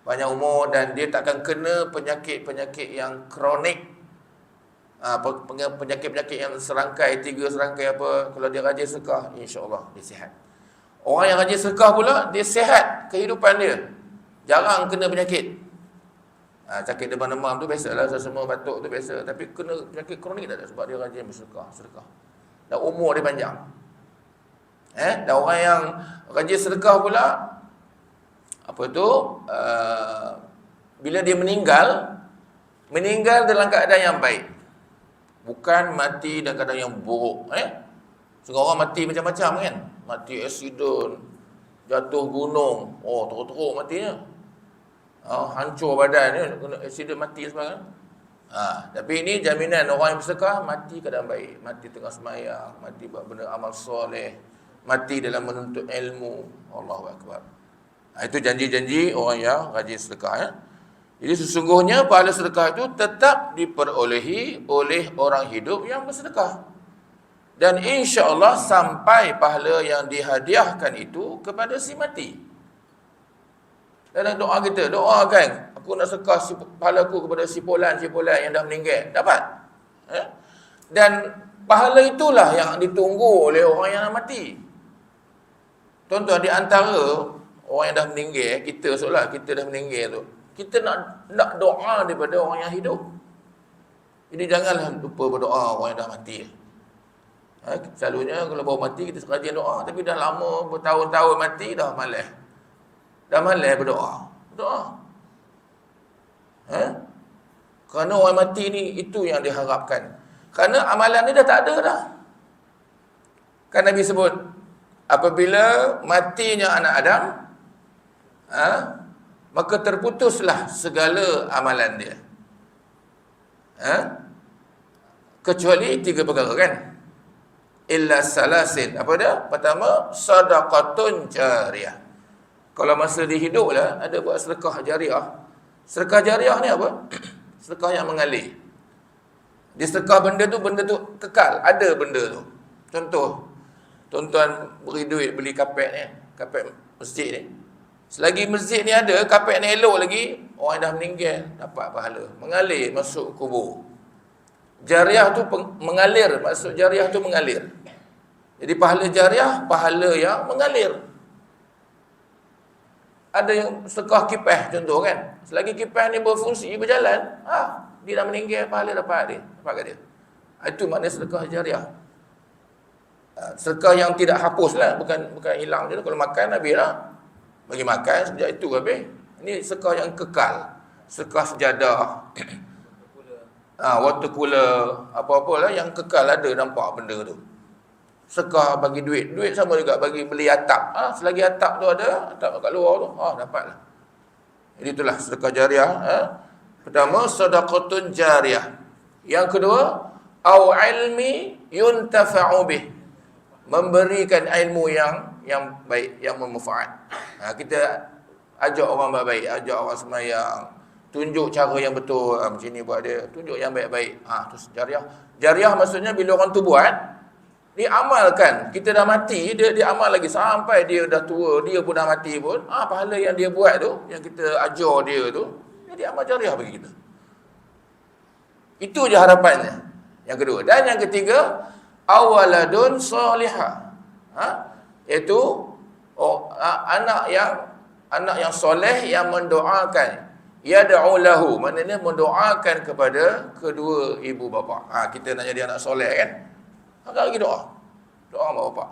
Panjang umur dan dia takkan kena penyakit-penyakit yang kronik. Penyakit-penyakit yang serangkai, 3 serangkai apa, kalau dia rajin sedekah, insya-Allah dia sihat. Orang yang rajin sedekah pula, dia sihat kehidupan dia. Jarang kena penyakit. Sakit demam tu biasalah, semua batuk tu biasa, tapi kena penyakit kronik tak ada sebab dia rajin bersedekah. Dan umur dia panjang. Dan orang yang rajin sedekah pula, bila dia meninggal dalam keadaan yang baik. Bukan mati dalam keadaan yang buruk. Setengah orang mati macam-macam kan. Mati aksiden, jatuh gunung, teruk-teruk matinya. Hancur badan ni, kena aksiden mati sembarang. Tapi ini jaminan orang yang bersedekah mati keadaan baik, mati tengah sembahyang, mati buat benda amal soleh, mati dalam menuntut ilmu. Allahu akbar. Itu janji-janji orang yang rajin sedekah. Jadi sesungguhnya pahala sedekah itu tetap diperolehi oleh orang hidup yang bersedekah. Dan insya-Allah sampai pahala yang dihadiahkan itu kepada si mati. Dalam doa kita, doakan, aku nak sedekah pahala aku kepada si Fulan yang dah meninggal. Dapat. Dan pahala itulah yang ditunggu oleh orang yang nak mati. Tuan-tuan, di antara orang yang dah meninggal, kita seolah kita dah meninggal tu, kita nak doa daripada orang yang hidup. Jadi janganlah lupa berdoa orang yang dah mati. Selalunya kalau baru mati kita rajin doa, tapi dah lama bertahun-tahun mati dah malas. Dah malas berdoa. Kerana orang mati ni itu yang diharapkan. Kerana amalan ni dah tak ada dah. Kan Nabi sebut, apabila matinya anak Adam, maka terputuslah segala amalan dia. Kecuali 3 perkara kan. Illa salasin. Apa dia? Pertama, sadaqatun jariyah. Kalau masa dia hidup lah, ada buat sedekah jariah. Sedekah jariah ni apa? Sedekah yang mengalir. Dia sedekah benda tu kekal. Ada benda tu. Contoh, tuan-tuan beri duit beli kapet ni, kapet masjid ni. Selagi masjid ni ada, kapet ni elok lagi, orang yang dah meninggal dapat pahala. Mengalir masuk kubur. Jariah tu mengalir, maksud jariah tu mengalir. Jadi pahala jariah, pahala yang mengalir. Ada yang sedekah kipas contoh kan. Selagi kipas ni berfungsi, berjalan, dia dah meninggal, pahala dapat kat dia. Itu makna sedekah jariah. Sedekah yang tidak hapus lah, bukan hilang je. Kalau makan habis lah, bagi makan sejak itu habis. Ini sedekah yang kekal. Sedekah sejadah, water cooler, apa-apalah yang kekal ada nampak benda tu. Sedekah bagi duit sama juga bagi beli atap. Selagi atap tu ada, atap kat luar tu, dapatlah. Jadi itulah sedekah jariah. Pertama, sedekatun jariah. Yang kedua, au ilmi yuntafa'u bih. Memberikan ilmu yang baik, yang bermanfaat. Kita ajak orang baik, ajak orang sembahyang, tunjuk cara yang betul, macam ni buat dia, tunjuk yang baik-baik. Tu jariah. Jariah maksudnya bila orang tu buat, diamalkan. Kita dah mati, dia amal lagi sampai dia dah tua, dia pun dah mati pun, pahala yang dia buat tu, yang kita ajar dia tu, jadi amal jariah bagi kita. Itu je harapannya. Yang kedua. Dan yang ketiga, awaladun salihah. Iaitu anak yang soleh yang mendoakan. Yad'u lahu, maknanya mendoakan kepada kedua ibu bapa. Kita nak jadi anak soleh kan? Agak lagi doa. Doa mak bapak.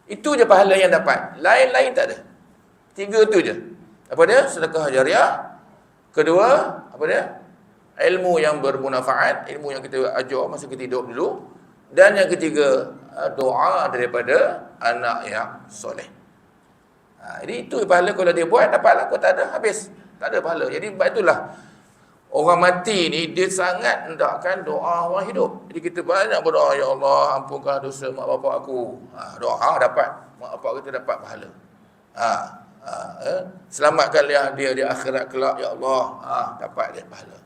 Itu je pahala yang dapat. Lain-lain tak ada. 3 tu je. Apa dia? Sedekah jariah. Kedua, apa dia? Ilmu yang bermanfaat, ilmu yang kita ajar masa kita hidup dulu. Dan yang ketiga, doa daripada anak yang soleh. Jadi itu pahala kalau dia buat, dapatlah. Kalau tak ada, habis. Tak ada pahala. Jadi sebab itulah orang mati ni dia sangat hendakkan doa orang hidup. Jadi kita banyak berdoa, ya Allah ampunkan dosa mak bapak aku. Doa dapat, mak bapak kita dapat pahala. Selamatkanlah dia di akhirat kelak, ya Allah. Dapat dia pahala.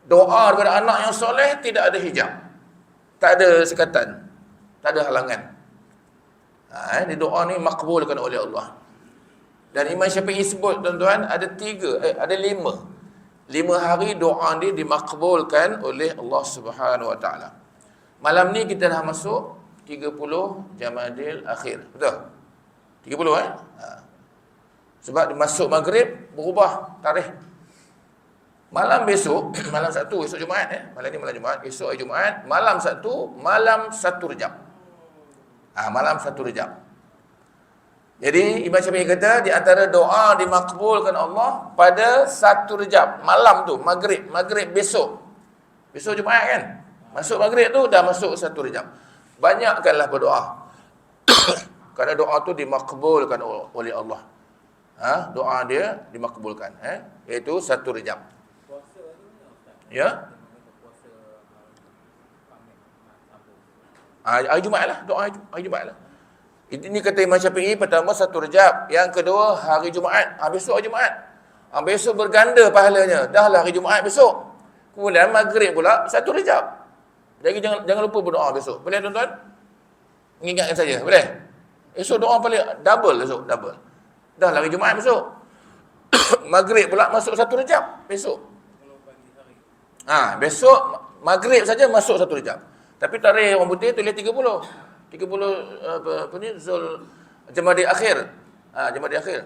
Doa daripada anak yang soleh tidak ada hijab. Tak ada sekatan. Tak ada halangan. Di doa ni makbulkan oleh Allah. Dan Imam Syafi'i sebut tuan-tuan ada 5 hari doa ni dimakbulkan oleh Allah Subhanahu Wa Taala. Malam ni kita dah masuk 30 Jamadil Akhir. Betul? 30 Sebab masuk maghrib berubah tarikh. Malam besok, malam Sabtu, esok Jumaat Malam ni malam Jumaat, esok hari Jumaat, malam Sabtu, malam 1 Rejab. Malam 1 Rejab. Jadi Imam Syafi'i kata di antara doa dimakbulkan Allah pada 1 Rejab, malam tu, maghrib besok. Besok Jumaat kan? Masuk maghrib tu dah masuk 1 Rejab. Banyakkanlah berdoa. Kerana doa tu dimakbulkan oleh Allah. Doa dia dimakbulkan, iaitu 1 Rejab. Ya? Hari Jumaat lah, doa hari Jumaat lah. Ini kata Imam Syafi'i, pertama 1 Rejab, yang kedua hari Jumaat. Besok hari Jumaat. Besok berganda pahalanya. Dah lah hari Jumaat besok. Kemudian maghrib pula 1 Rejab. Jadi jangan lupa berdoa besok. Boleh tuan-tuan? Mengingatkan saja, boleh? Esok doa paling double esok, double. Dah lah hari Jumaat besok. Maghrib pula masuk 1 Rejab besok. Besok maghrib saja masuk 1 Rejab. Tapi tarikh orang putih tulis 30 apa ni, Jamadil Akhir. Jamadil Akhir.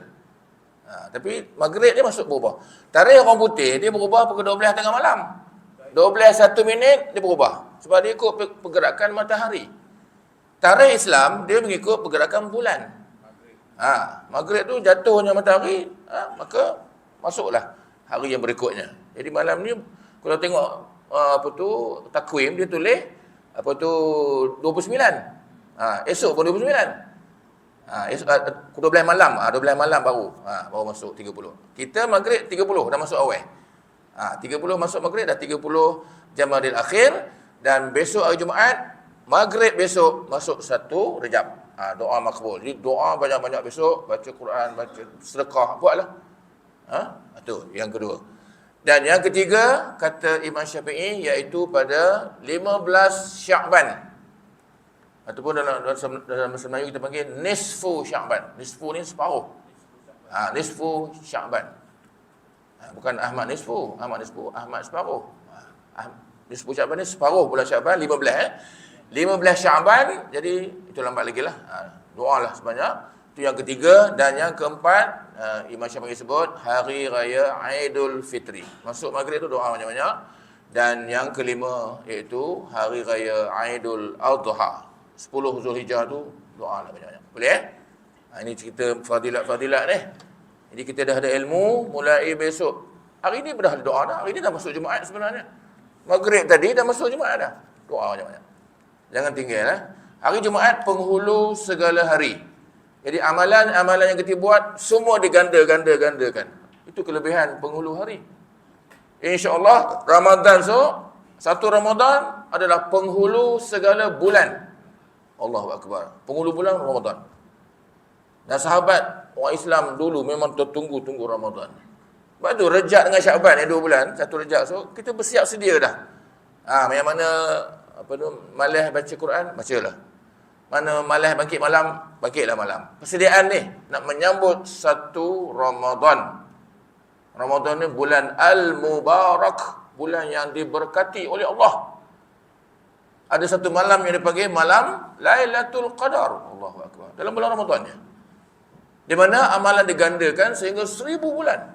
Tapi maghrib dia masuk berubah. Tarikh orang putih dia berubah pukul 12 tengah malam. 12:01 dia berubah. Sebab dia ikut pergerakan matahari. Tarikh Islam dia mengikut pergerakan bulan. Maghrib tu jatuhnya matahari, maka masuklah hari yang berikutnya. Jadi malam ni kalau tengok takwim dia tulis pukul 29. Esok pun 29. Pukul 12 malam, 12 malam baru masuk 30. Kita maghrib 30 dah masuk awal. 30 masuk maghrib dah 30 Jamadil Akhir, dan besok hari Jumaat maghrib besok masuk 1 Rejab. Doa makbul. Jadi doa banyak-banyak besok, baca Quran, baca sedekah, buatlah. Itu yang kedua. Dan yang ketiga kata Imam Syafi'i iaitu pada 15 Sya'ban. Ataupun dalam bahasa Melayu kita panggil nisfu Sya'ban. Nisfu ni separuh. Nisfu Sya'ban. Bukan Ahmad nisfu, Ahmad separuh. Nisfu Sya'ban ni separuh bulan Sya'ban, 15 Sya'ban. Jadi itu lambat lagi lah. Doalah sebanyak. Itu yang ketiga. Dan yang keempat, Imam Syafi'i sebut Hari Raya Aidul Fitri. Masuk maghrib tu doa banyak-banyak. Dan yang kelima iaitu Hari Raya Aidul Adha. 10 Zulhijjah tu doa lah banyak-banyak. Boleh ini cerita fadilat-fadilat ni. Jadi kita dah ada ilmu mulai besok. Hari ni dah ada doa dah. Hari ni dah masuk Jumaat sebenarnya. Maghrib tadi dah masuk Jumaat dah. Doa banyak-banyak. Jangan tinggal Hari Jumaat penghulu segala hari. Jadi amalan-amalan yang kita buat semua diganda-gandakan. Itu kelebihan penghulu hari. InsyaAllah Ramadan 1 Ramadan adalah penghulu segala bulan. Allahu Akbar. Penghulu bulan Ramadan. Dan sahabat orang Islam dulu memang tertunggu-tunggu Ramadan. Sebab tu Rejab dengan Sya'ban 2 bulan, 1 Rejab. So kita bersiap sedia dah. Yang mana malas baca Quran, bacalah. Mana malas bangkit malam, bangkitlah malam. Persediaan ni nak menyambut satu Ramadan. Ramadan ni bulan Al-Mubarak, bulan yang diberkati oleh Allah. Ada satu malam yang dipanggil malam Lailatul Qadar. Allahu Akbar. Dalam bulan Ramadan ni. Di mana amalan digandakan sehingga 1000 bulan.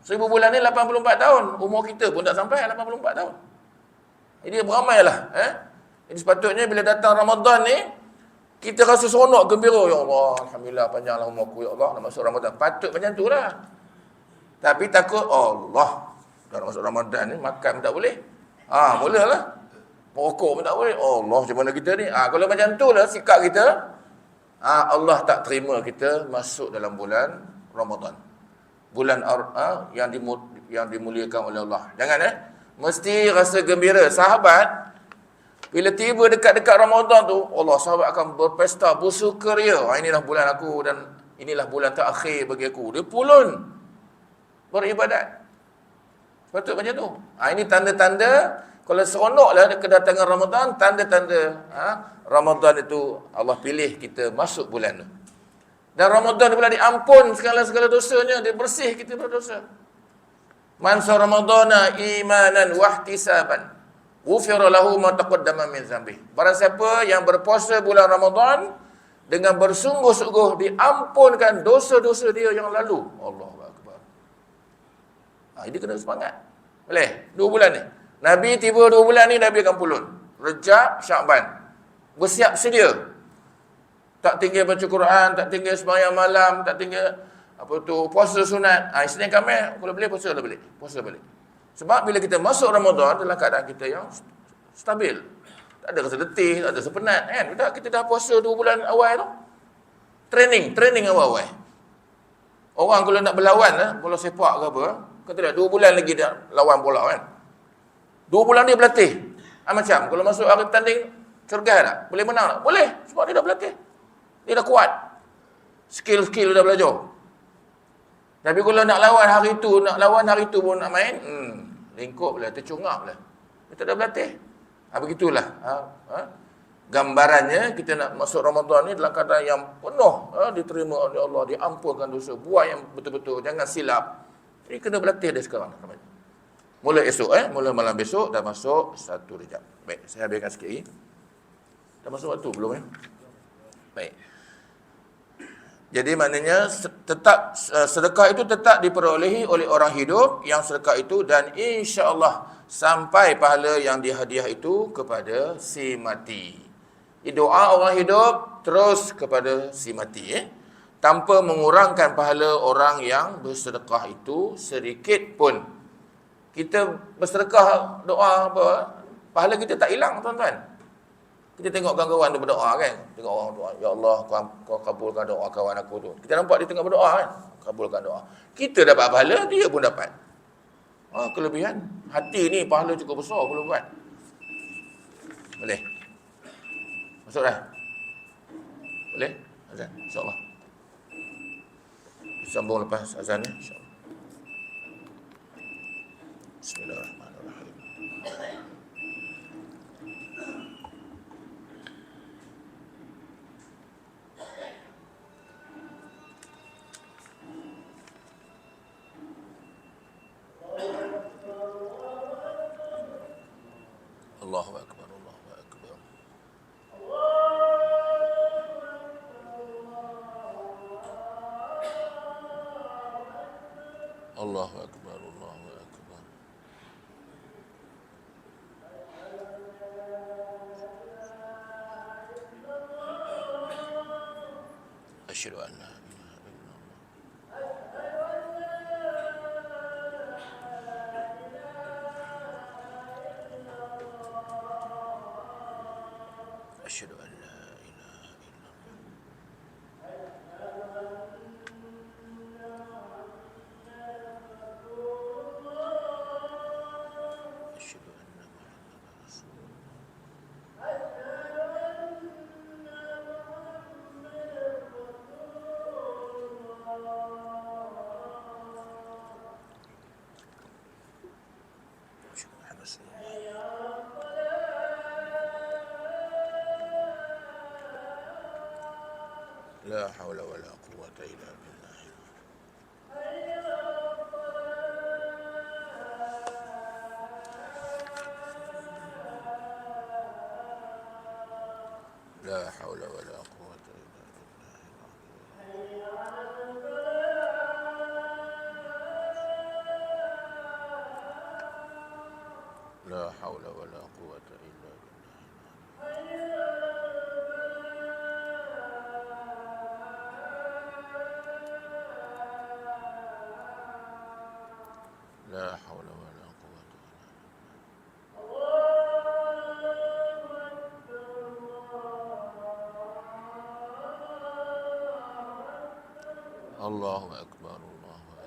1000 bulan ni 84 tahun. Umur kita pun tak sampai 84 tahun. Jadi beramailah. Jadi sepatutnya bila datang Ramadan ni, kita rasa seronok, gembira. Ya Allah, Alhamdulillah, panjanglah umurku, ya Allah, nak masuk Ramadan. Patut macam tu lah. Tapi takut, Allah, dah masuk Ramadan ni, makan pun tak boleh. Mulalah. Merokok pun tak boleh. Allah, macam mana kita ni? Kalau macam tu lah sikap kita, Allah tak terima kita masuk dalam bulan Ramadan. Bulan yang dimuliakan oleh Allah. Jangan mesti rasa gembira. Sahabat, bila tiba dekat-dekat Ramadan tu, Allah, sahabat akan berpesta, bersukaria. Inilah bulan aku dan inilah bulan terakhir bagi aku. Dia pulun beribadat. Patut macam tu. Ini tanda-tanda, kalau seronoklah kedatangan Ramadan, tanda-tanda Ramadan itu Allah pilih kita masuk bulan tu. Dan Ramadan pula diampun segala-segala dosanya, dia bersih kita berdosa. Man Ramadana imanan wahtisaban, ghufira lahu ma taqaddama min dzambi. Barang siapa yang berpuasa bulan Ramadan dengan bersungguh-sungguh, diampunkan dosa-dosa dia yang lalu. Allahu Akbar. Ini kena semangat. Boleh? 2 bulan ni. Nabi tiba 2 bulan ni, Nabi akan pulun. Rejab, Syakban. Bersiap sedia. Tak tinggal baca Quran, tak tinggal sembahyang malam, tak tinggal puasa sunat. Isnin Khamis, kalau boleh puasa dah balik. Puasa balik. Sebab bila kita masuk Ramadan dalam keadaan kita yang stabil. Tak ada rasa letih, tak ada rasa penat kan. Kita dah puasa 2 bulan awal tu. Training awal-awal. Orang kalau nak berlawan bola sepak ke apa, kata dia 2 bulan lagi dah lawan bola kan. 2 bulan dia berlatih. Macam kalau masuk hari bertanding, cergas tak? Boleh menang tak? Boleh, sebab dia dah berlatih. Dia dah kuat. Skill dah belajar. Tapi kalau nak lawan hari tu pun nak main, lingkup pula, tercungap pula. Dia tak ada berlatih. Begitulah. Gambarannya, kita nak masuk Ramadan ni dalam keadaan yang penuh diterima oleh Allah, diampunkan dosa. Buat yang betul-betul, jangan silap. Jadi kena berlatih dari sekarang. Mula esok, mula malam besok dah masuk 1 Rejab. Baik, saya habiskan sikit lagi. Dah masuk waktu belum Baik. Jadi maknanya tetap sedekah itu tetap diperolehi oleh orang hidup yang sedekah itu, dan insya-Allah sampai pahala yang dihadiah itu kepada si mati. Doa orang hidup terus kepada si mati tanpa mengurangkan pahala orang yang bersedekah itu sedikit pun. Kita bersedekah doa pahala kita tak hilang, tuan-tuan. Kita tengok kawan-kawan tu berdoa kan. Tengok orang doa, ya Allah, kau kabulkan doa kawan aku tu. Kita nampak dia tengah berdoa kan. Kabulkan doa. Kita dapat pahala, dia pun dapat. Kelebihan. Hati ni pahala cukup besar kalau buat. Boleh? Masuk dah? Boleh? Azan, insya-Allah. Sambung lepas azan ni, insya-Allah. Bismillahirrahmanirrahim. Allahu Akbar, Allahu Akbar. Allahu Akbar, Allahu Akbar. Asyhadu an la ilaha illallah. Asyhadu an la ilaha illallah. Asyhadu anna Muhammadar Rasulullah. Asyhadu anna Rasulullah. La haula wala quwwata illa billah. La haula wala quwwata illa billah. La haula wala quwwata illa billah. La haula wala quwwata Allahu akbar, Allahu akbar.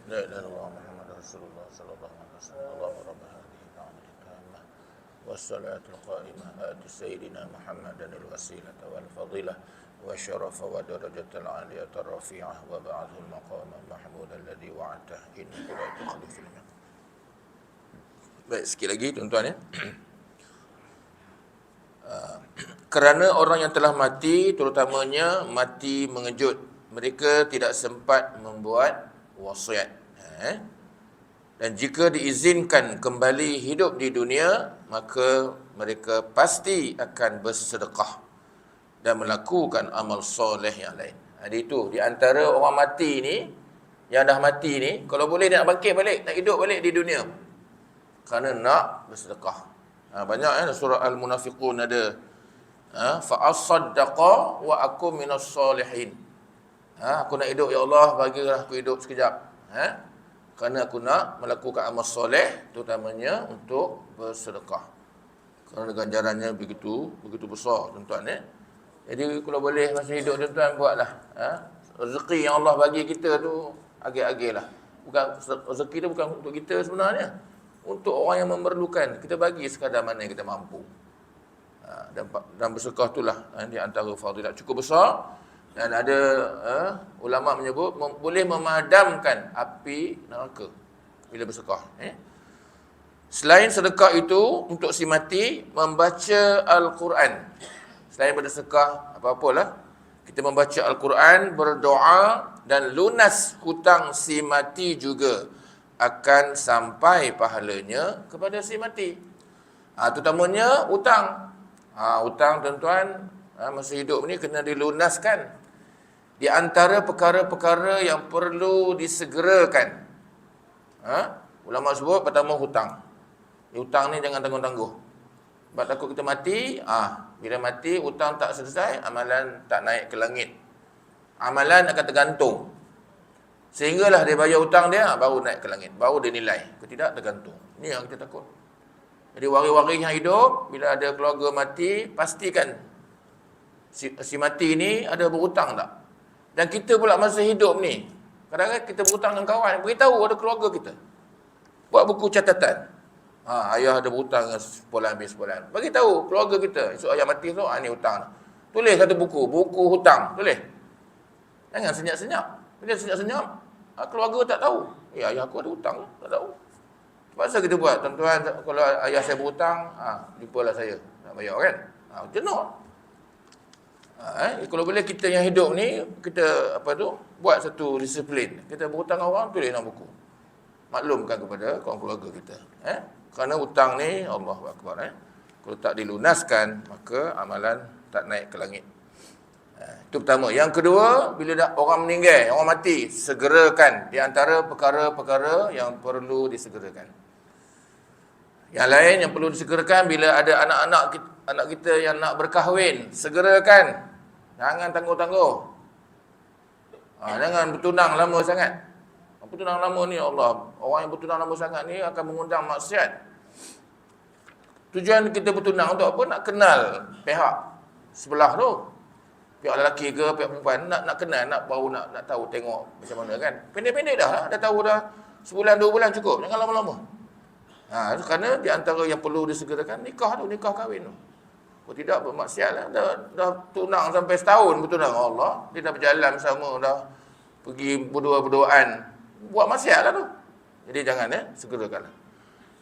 La ilaha illallah Muhammad Rasulullah sallallahu alaihi wasallam. Allahu rabb hadhihi da'wati tammah wassalatu qa'imah ati sayyidina Muhammadan al-wasilah wal fadilah wa syarafa wa darajatal aliyata rafi'ah wa ba'athu al-maqam al-mahmud alladhi wa'ata innaka la tukhlifu al-mi'ad. Baik, sikit lagi tuan-tuan ya. Kerana orang yang telah mati, terutamanya mati mengejut, mereka tidak sempat membuat wasiat. Dan jika diizinkan kembali hidup di dunia, maka mereka pasti akan bersedekah dan melakukan amal soleh yang lain. Jadi itu, di antara orang mati ni, yang dah mati ni, kalau boleh dia nak bangkit balik, nak hidup balik di dunia, kerana nak bersedekah. Banyak surah Al-Munafiqun ada, fa'asaddaqa wa aku minas solihin. Aku nak hidup, ya Allah, bagilah aku hidup sekejap. Kerana aku nak melakukan amal soleh, terutamanya untuk bersedekah. Kerana ganjarannya begitu besar, tuan-tuan ya. Jadi kalau boleh masa hidup tuan-tuan buatlah. Rezeki yang Allah bagi kita tu agak-agak lah. Bukan rezeki tu bukan untuk kita sebenarnya. Untuk orang yang memerlukan, kita bagi sekadar mana yang kita mampu. Dan bersedekah itulah di antara fadilat cukup besar. Dan ada ulama menyebut boleh memadamkan api neraka bila bersedekah. Selain sedekah itu, untuk si mati, membaca Al-Quran. Selain bersedekah, apa-apalah, kita membaca Al-Quran, berdoa dan lunas hutang si mati juga akan sampai pahalanya kepada si mati. Terutamanya hutang. Hutang tuan-tuan, masa hidup ni kena dilunaskan. Di antara perkara-perkara yang perlu disegerakan. Ulama sebut pertama hutang. Hutang ni jangan tangguh-tangguh. Sebab takut kita mati, bila mati hutang tak selesai, amalan tak naik ke langit. Amalan akan tergantung. Sehinggalah dia bayar hutang dia, baru naik ke langit, baru dia nilai. Kalau tidak, tergantung. Ini yang kita takut. Jadi waris-waris yang hidup, bila ada keluarga mati, pastikan si mati ni ada berhutang tak. Dan kita pula masa hidup ni, kadang-kadang kita berhutang dengan kawan, beritahu ada keluarga kita. Buat buku catatan. Ayah ada berhutang dengan sebulan. Bagi tahu keluarga kita. Esok ayah mati tu, ni hutang. Tulis satu buku hutang. Tulis. Jangan senyap-senyap. Bila senyap-senyap, keluarga tak tahu. Ayah aku ada hutang, tak tahu. Pasal kita buat, tuan-tuan, kalau ayah saya berhutang, jumpalah saya. Nak bayar kan? Jenuh. Kalau boleh kita yang hidup ni, kita buat satu disiplin. Kita berhutang orang, tulis dalam buku. Maklumkan kepada kawan keluarga kita. Kerana hutang ni, Allahu Akbar. Kalau tak dilunaskan, maka amalan tak naik ke langit. Itu pertama. Yang kedua, bila dah orang meninggal, orang mati, segerakan. Di antara perkara-perkara yang perlu disegerakan. Yang lain yang perlu disegerakan, bila ada anak kita yang nak berkahwin, segerakan. Jangan tangguh-tangguh. Jangan bertunang lama sangat. Bertunang lama ni, Allah, orang yang bertunang lama sangat ni akan mengundang maksiat. Tujuan kita bertunang untuk apa? Nak kenal pihak sebelah tu. Pihak lelaki ke, pihak perempuan, nak kenal, baru nak tahu, tengok macam mana kan. Pendek-pendek dah tahu dah. Sebulan, 2 bulan cukup, jangan lama-lama. Kerana di antara yang perlu disegerakan, nikah kahwin tu. Kalau tidak, bermaksiat lah. Dah tunang sampai setahun bertunang. Allah, dia dah berjalan sama, dah pergi berdua-berduaan. Buat maksiat lah tu. Jadi jangan segerakan.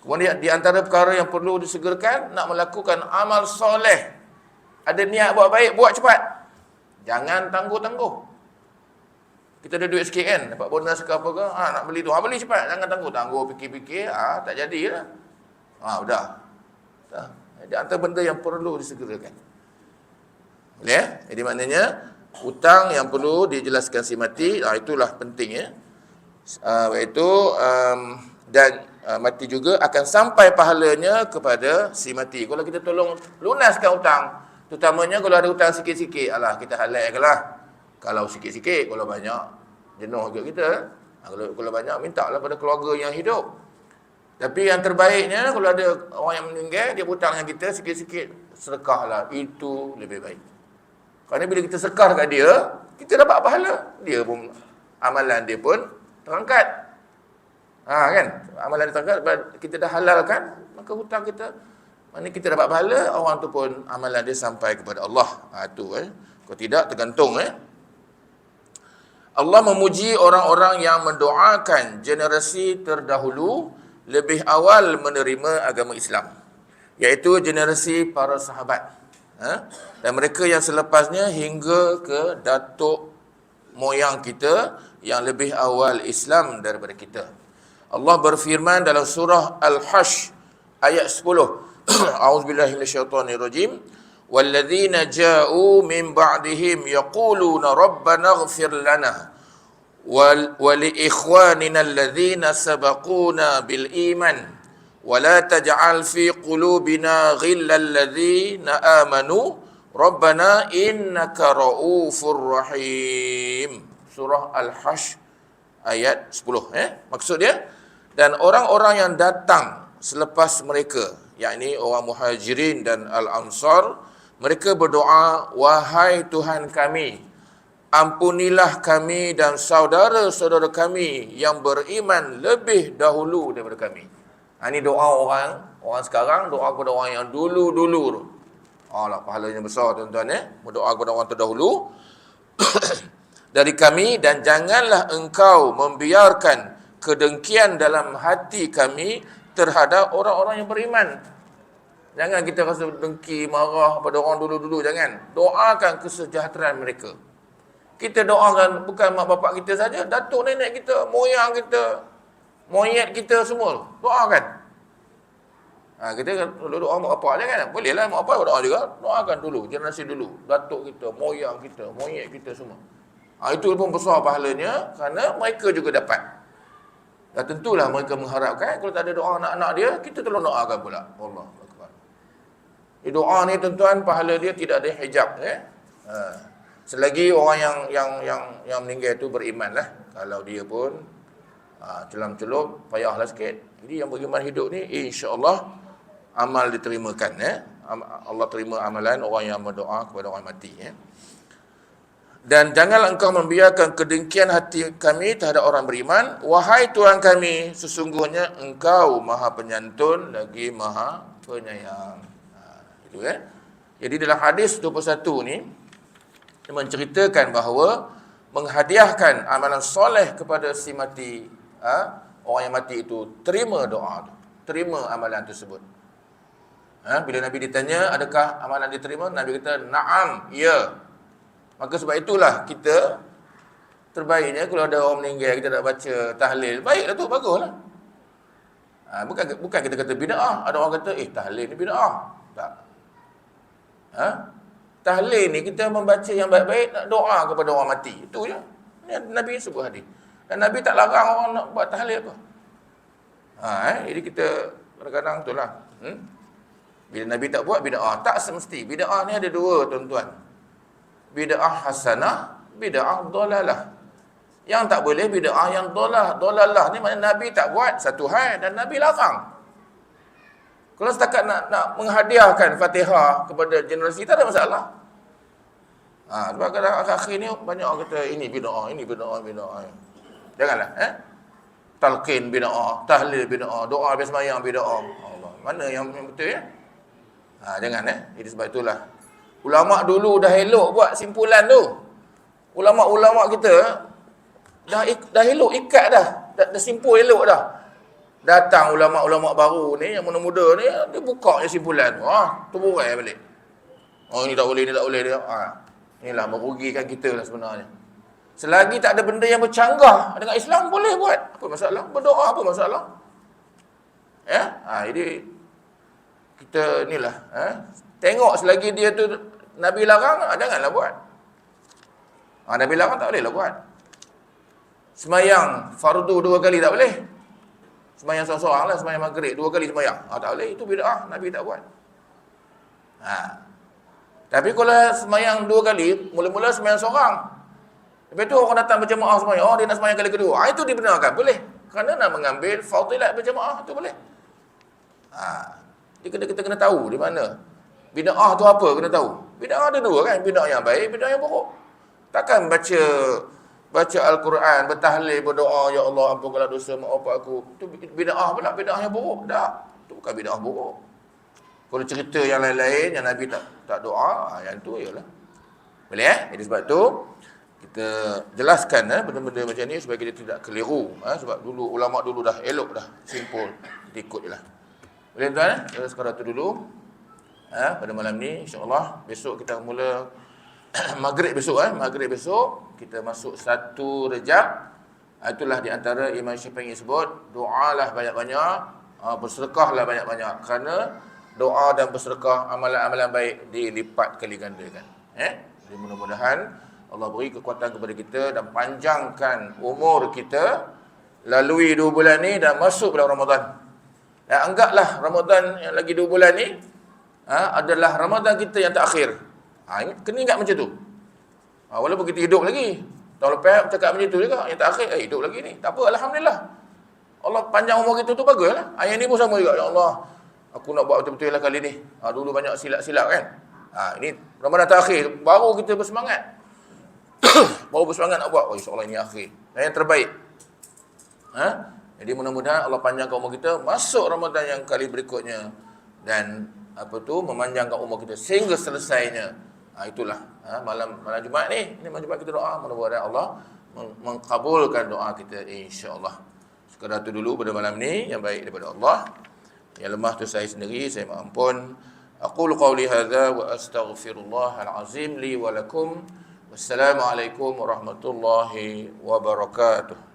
Kemudian di antara perkara yang perlu disegerakan, nak melakukan amal soleh. Ada niat buat baik, buat cepat. Jangan tangguh-tangguh. Kita ada duit sikit kan, dapat bonus ke apa ke, nak beli tu, beli cepat, jangan tangguh-tangguh, fikir-fikir, tak jadilah. Udah. Di antara benda yang perlu disegerakan. Boleh? Jadi maknanya, hutang yang perlu dijelaskan si mati, itulah pentingnya. Iaitu, dan mati juga akan sampai pahalanya kepada si mati. Kalau kita tolong lunaskan hutang, terutamanya kalau ada hutang sikit-sikit, kita halalkanlah. Kalau sikit-sikit, kalau banyak, jenuh juga kita. Kalau banyak, minta lah pada keluarga yang hidup. Tapi yang terbaiknya, kalau ada orang yang meninggal, dia hutang dengan kita sikit-sikit, sedekahlah. Itu lebih baik. Kerana bila kita sedekah kat dia, kita dapat pahala. Dia pun, amalan dia pun terangkat. Kan? Amalan dia terangkat, kita dah halalkan, maka hutang kita, mana kita dapat pahala, orang tu pun amalan dia sampai kepada Allah. Kalau tidak, tergantung. Allah memuji orang-orang yang mendoakan generasi terdahulu lebih awal menerima agama Islam, iaitu generasi para sahabat. Dan mereka yang selepasnya hingga ke datuk moyang kita yang lebih awal Islam daripada kita. Allah berfirman dalam surah Al-Hash ayat 10. A'udzubillahi minasyaitonirrajim. Walladzina ja'u min ba'dihim yaquluna rabbana ighfir lana wa li ikhwanina alladzina sabaquna bil iman wa la taj'al fi qulubina ghillal ladzina amanu rabbana innaka ra'ufur rahim. Surah Al-Hash ayat 10. Maksud dia, dan orang-orang yang datang selepas mereka, yakni orang Muhajirin dan Al-Ansar, mereka berdoa, wahai Tuhan kami, ampunilah kami dan saudara-saudara kami yang beriman lebih dahulu daripada kami. Ini doa orang sekarang, doa kepada orang yang dulu-dulu. Pahalanya besar tuan-tuan. Berdoa kepada orang terdahulu dari kami, dan janganlah engkau membiarkan kedengkian dalam hati kami terhadap orang-orang yang beriman. Jangan kita rasa dengki, marah pada orang dulu-dulu, jangan. Doakan kesejahteraan mereka. Kita doakan bukan mak bapak kita saja, datuk nenek kita, moyang kita, moyet kita semua. Doakan. Kita doa mak bapak je kan? Bolehlah mak bapak doa juga. Doakan dulu, generasi dulu. Datuk kita, moyang kita, moyet kita semua. Itu pun besar pahalanya, kerana mereka juga dapat. Dan tentulah mereka mengharapkan, kalau tak ada doa anak-anak dia, kita tolong doakan pula. Allah Akbar. Doa ni tuan-tuan, pahala dia tidak ada hijab. Selagi orang yang meninggal itu beriman lah. Kalau dia pun celam-celup, payahlah sikit. Jadi yang beriman hidup ni, insya-Allah amal diterimakan. Allah terima amalan orang yang berdoa kepada orang mati. Dan janganlah engkau membiarkan kedengkian hati kami terhadap orang beriman. Wahai Tuhan kami, sesungguhnya engkau maha penyantun lagi maha penyayang. Itu Jadi dalam hadis 21 ni, dia menceritakan bahawa menghadiahkan amalan soleh kepada si mati, orang yang mati itu, terima doa, terima amalan tersebut. Bila Nabi ditanya, adakah amalan diterima? Nabi kata, na'am, ya. Maka sebab itulah kita terbaiknya kalau ada orang meninggal, kita nak baca tahlil, baiklah tu, baguslah. Bukan kita kata bid'ah. Ada orang kata, tahlil ni bid'ah. Tak. Tahlil ni kita membaca yang baik-baik, nak doa kepada orang mati. Itu je. Nabi sebut hadis. Dan Nabi tak larang orang nak buat tahlil apa. Jadi kita kadang-kadang itulah. Bila Nabi tak buat bid'ah, tak semesti. Bid'ah ni ada dua, tuan-tuan. Bid'ah hasanah, bid'ah dolalah. Yang tak boleh bid'ah yang dolalah ni maknanya Nabi tak buat satu hal dan Nabi larang. Kalau setakat nak menghadiahkan Fatihah kepada generasi, tak ada masalah. Sebab kadang akhir-akhir ni banyak orang kata ini bid'ah, bid'ah. Janganlah. Talqin bid'ah, tahlil bid'ah, doa habis sembahyang bid'ah. Allah, mana yang betul ya? Jangan Jadi sebab itulah ulama dulu dah elok buat simpulan tu. Ulama-ulama kita dah elok ikat dah simpul elok dah. Datang ulama-ulama baru ni, yang muda-muda ni, dia buka je simpulan. Terburai balik. Ini tak boleh, ni tak boleh dia. Inilah merugikan kita lah sebenarnya. Selagi tak ada benda yang bercanggah dengan Islam, boleh buat. Apa masalah? Berdoa, apa masalah? Ya? Jadi kita inilah, tengok selagi dia tu Nabi larang, janganlah buat. Nabi larang tak boleh lah buat. Semayang fardu 2 kali tak boleh. Semayang seorang-seorang lah, semayang maghrib 2 kali semayang. Tak boleh, itu bid'ah, Nabi tak buat. Tapi kalau semayang 2 kali, mula-mula semayang seorang. Lepas tu orang datang berjemaah semayang, dia nak semayang kali kedua. Itu dibenarkan, boleh. Kerana nak mengambil fadilat berjemaah, itu boleh. Kita kena tahu di mana. Bid'ah tu apa, kena tahu. Bid'ah ada 2 kan, bid'ah yang baik, bid'ah yang buruk. Takkan baca Al-Quran, bertahlil, berdoa, ya Allah ampunkanlah dosa, maaf aku. Itu bid'ah pula, bid'ah yang buruk. Tak, itu bukan bid'ah buruk. Kalau cerita yang lain-lain, yang Nabi tak doa, yang tu ialah. Boleh Jadi sebab tu, kita jelaskan benda-benda macam ni supaya kita tidak keliru. Sebab dulu, ulama' dulu dah elok dah, simple. Kita ikut je lah. Boleh tuan? Sekadar tu dulu. Pada malam ni, insyaAllah, besok kita mula Maghrib besok. Maghrib besok, kita masuk 1 Rejab. Itulah di antara Imam Syafi'i sebut, doalah banyak-banyak, bersedekahlah banyak-banyak. Kerana doa dan bersedekah, amalan-amalan baik dilipat kali gandakan. Jadi mudah-mudahan Allah beri kekuatan kepada kita dan panjangkan umur kita lalui 2 bulan ni dan masuk bulan Ramadan. Dan anggaplah Ramadan yang lagi 2 bulan ni adalah Ramadan kita yang terakhir. Kena ingat macam tu. Walaupun kita hidup lagi. Tahun lepas cakap macam tu juga, yang terakhir hidup lagi ni. Tak apa, alhamdulillah. Allah panjang umur kita tu baguslah. Yang ni pun sama juga. Ya Allah, aku nak buat betul-betul lah kali ni. Dulu banyak silap-silap kan. Ini Ramadan terakhir, baru kita bersemangat. Baru bersemangat nak buat. InsyaAllah ini akhir. Dan yang terbaik. Jadi mudah-mudahan Allah panjangkan umur kita masuk Ramadan yang kali berikutnya. Dan memanjangkan umur kita sehingga selesainya. Itulah malam Jumaat ni. Ini malam Jumaat kita doa. Mudah-mudahan Allah mengkabulkan doa kita insya-Allah. Sekadar tu dulu pada malam ni, yang baik daripada Allah. Yang lemah tu saya sendiri, saya mohon ampun. Aqulu qawli hadza wa astaghfirullahal azim li wa lakum. Wassalamualaikum warahmatullahi wabarakatuh.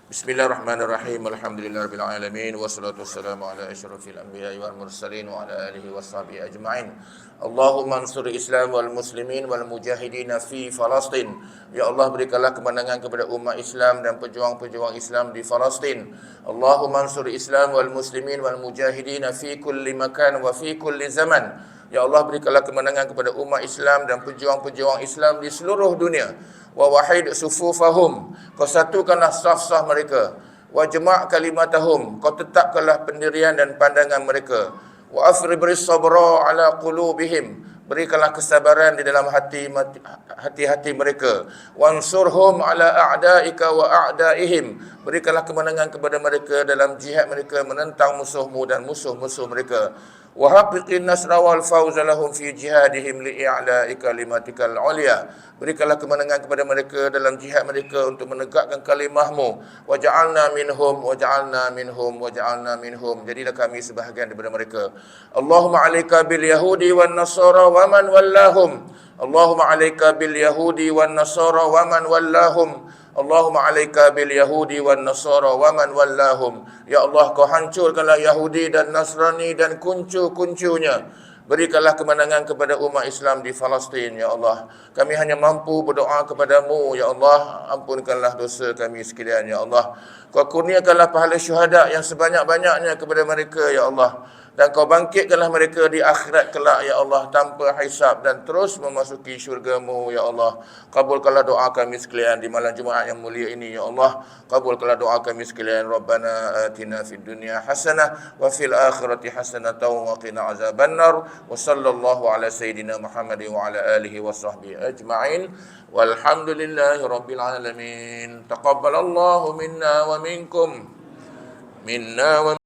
Bismillahirrahmanirrahim. Alhamdulillahirabbil alamin wassalatu wassalamu ala asyrafil anbiya'i wal mursalin wa ala alihi washabihi ajma'in. Allahumma ansur Islam wal muslimin wal mujahidin fi Palestin. Ya Allah, berikanlah kemenangan kepada umat Islam dan pejuang-pejuang Islam di Palestin. Allahumma ansur Islam wal muslimin wal mujahidin fi kulli makan wa fi kulli zaman. Ya Allah, berikanlah kemenangan kepada umat Islam dan pejuang-pejuang Islam di seluruh dunia. Wa wahid sufufahum, kau satukanlah saf-saf mereka. Wa jama' kalimatahum, kau tetapkanlah pendirian dan pandangan mereka. Wa afribris sabra ala qulubihim, berikanlah kesabaran di dalam hati-hati mereka. Wansurhum ala a'daika wa a'daihim, berikanlah kemenangan kepada mereka dalam jihad mereka menentang musuhmu dan musuh-musuh mereka. Wa haqiqin nasra wal fawza lahum fi jihadihim li'i'la'i kalimatikal 'ulya, berikanlah kemenangan kepada mereka dalam jihad mereka untuk menegakkan kalimahmu. Waj'alna minhum waj'alna minhum waj'alna minhum, jadilah kami sebahagian daripada mereka. Allahumma 'alaika bil yahudi wan nasara wa man wallahum. Allahumma 'alaika bil yahudi wan nasara wa man wallahum. Allahumma 'alaika bil yahudi wan nasara wa man wallahum. Ya Allah, kau hancurkanlah Yahudi dan Nasrani dan kuncu-kuncunya. Berikanlah kemenangan kepada umat Islam di Palestin, ya Allah. Kami hanya mampu berdoa kepadamu, ya Allah. Ampunkanlah dosa kami sekalian, ya Allah. Kau kurniakanlah pahala syuhada yang sebanyak-banyaknya kepada mereka, ya Allah. Dan kau bangkitkanlah mereka di akhirat kelak, ya Allah, tanpa hisab dan terus memasuki syurga-Mu, ya Allah. Kabulkanlah doa kami sekalian di malam Jumaat yang mulia ini, ya Allah. Kabulkanlah doa kami sekalian. Rabbana atina fid dunya hasanah wa fil akhirati hasanah wa qina azabannar. Wa sallallahu ala sayyidina Muhammadin wa ala alihi wa sahbihi ajma'in. Walhamdulillahi rabbil alamin. Taqabbalallahu minna wa minkum. Minna wa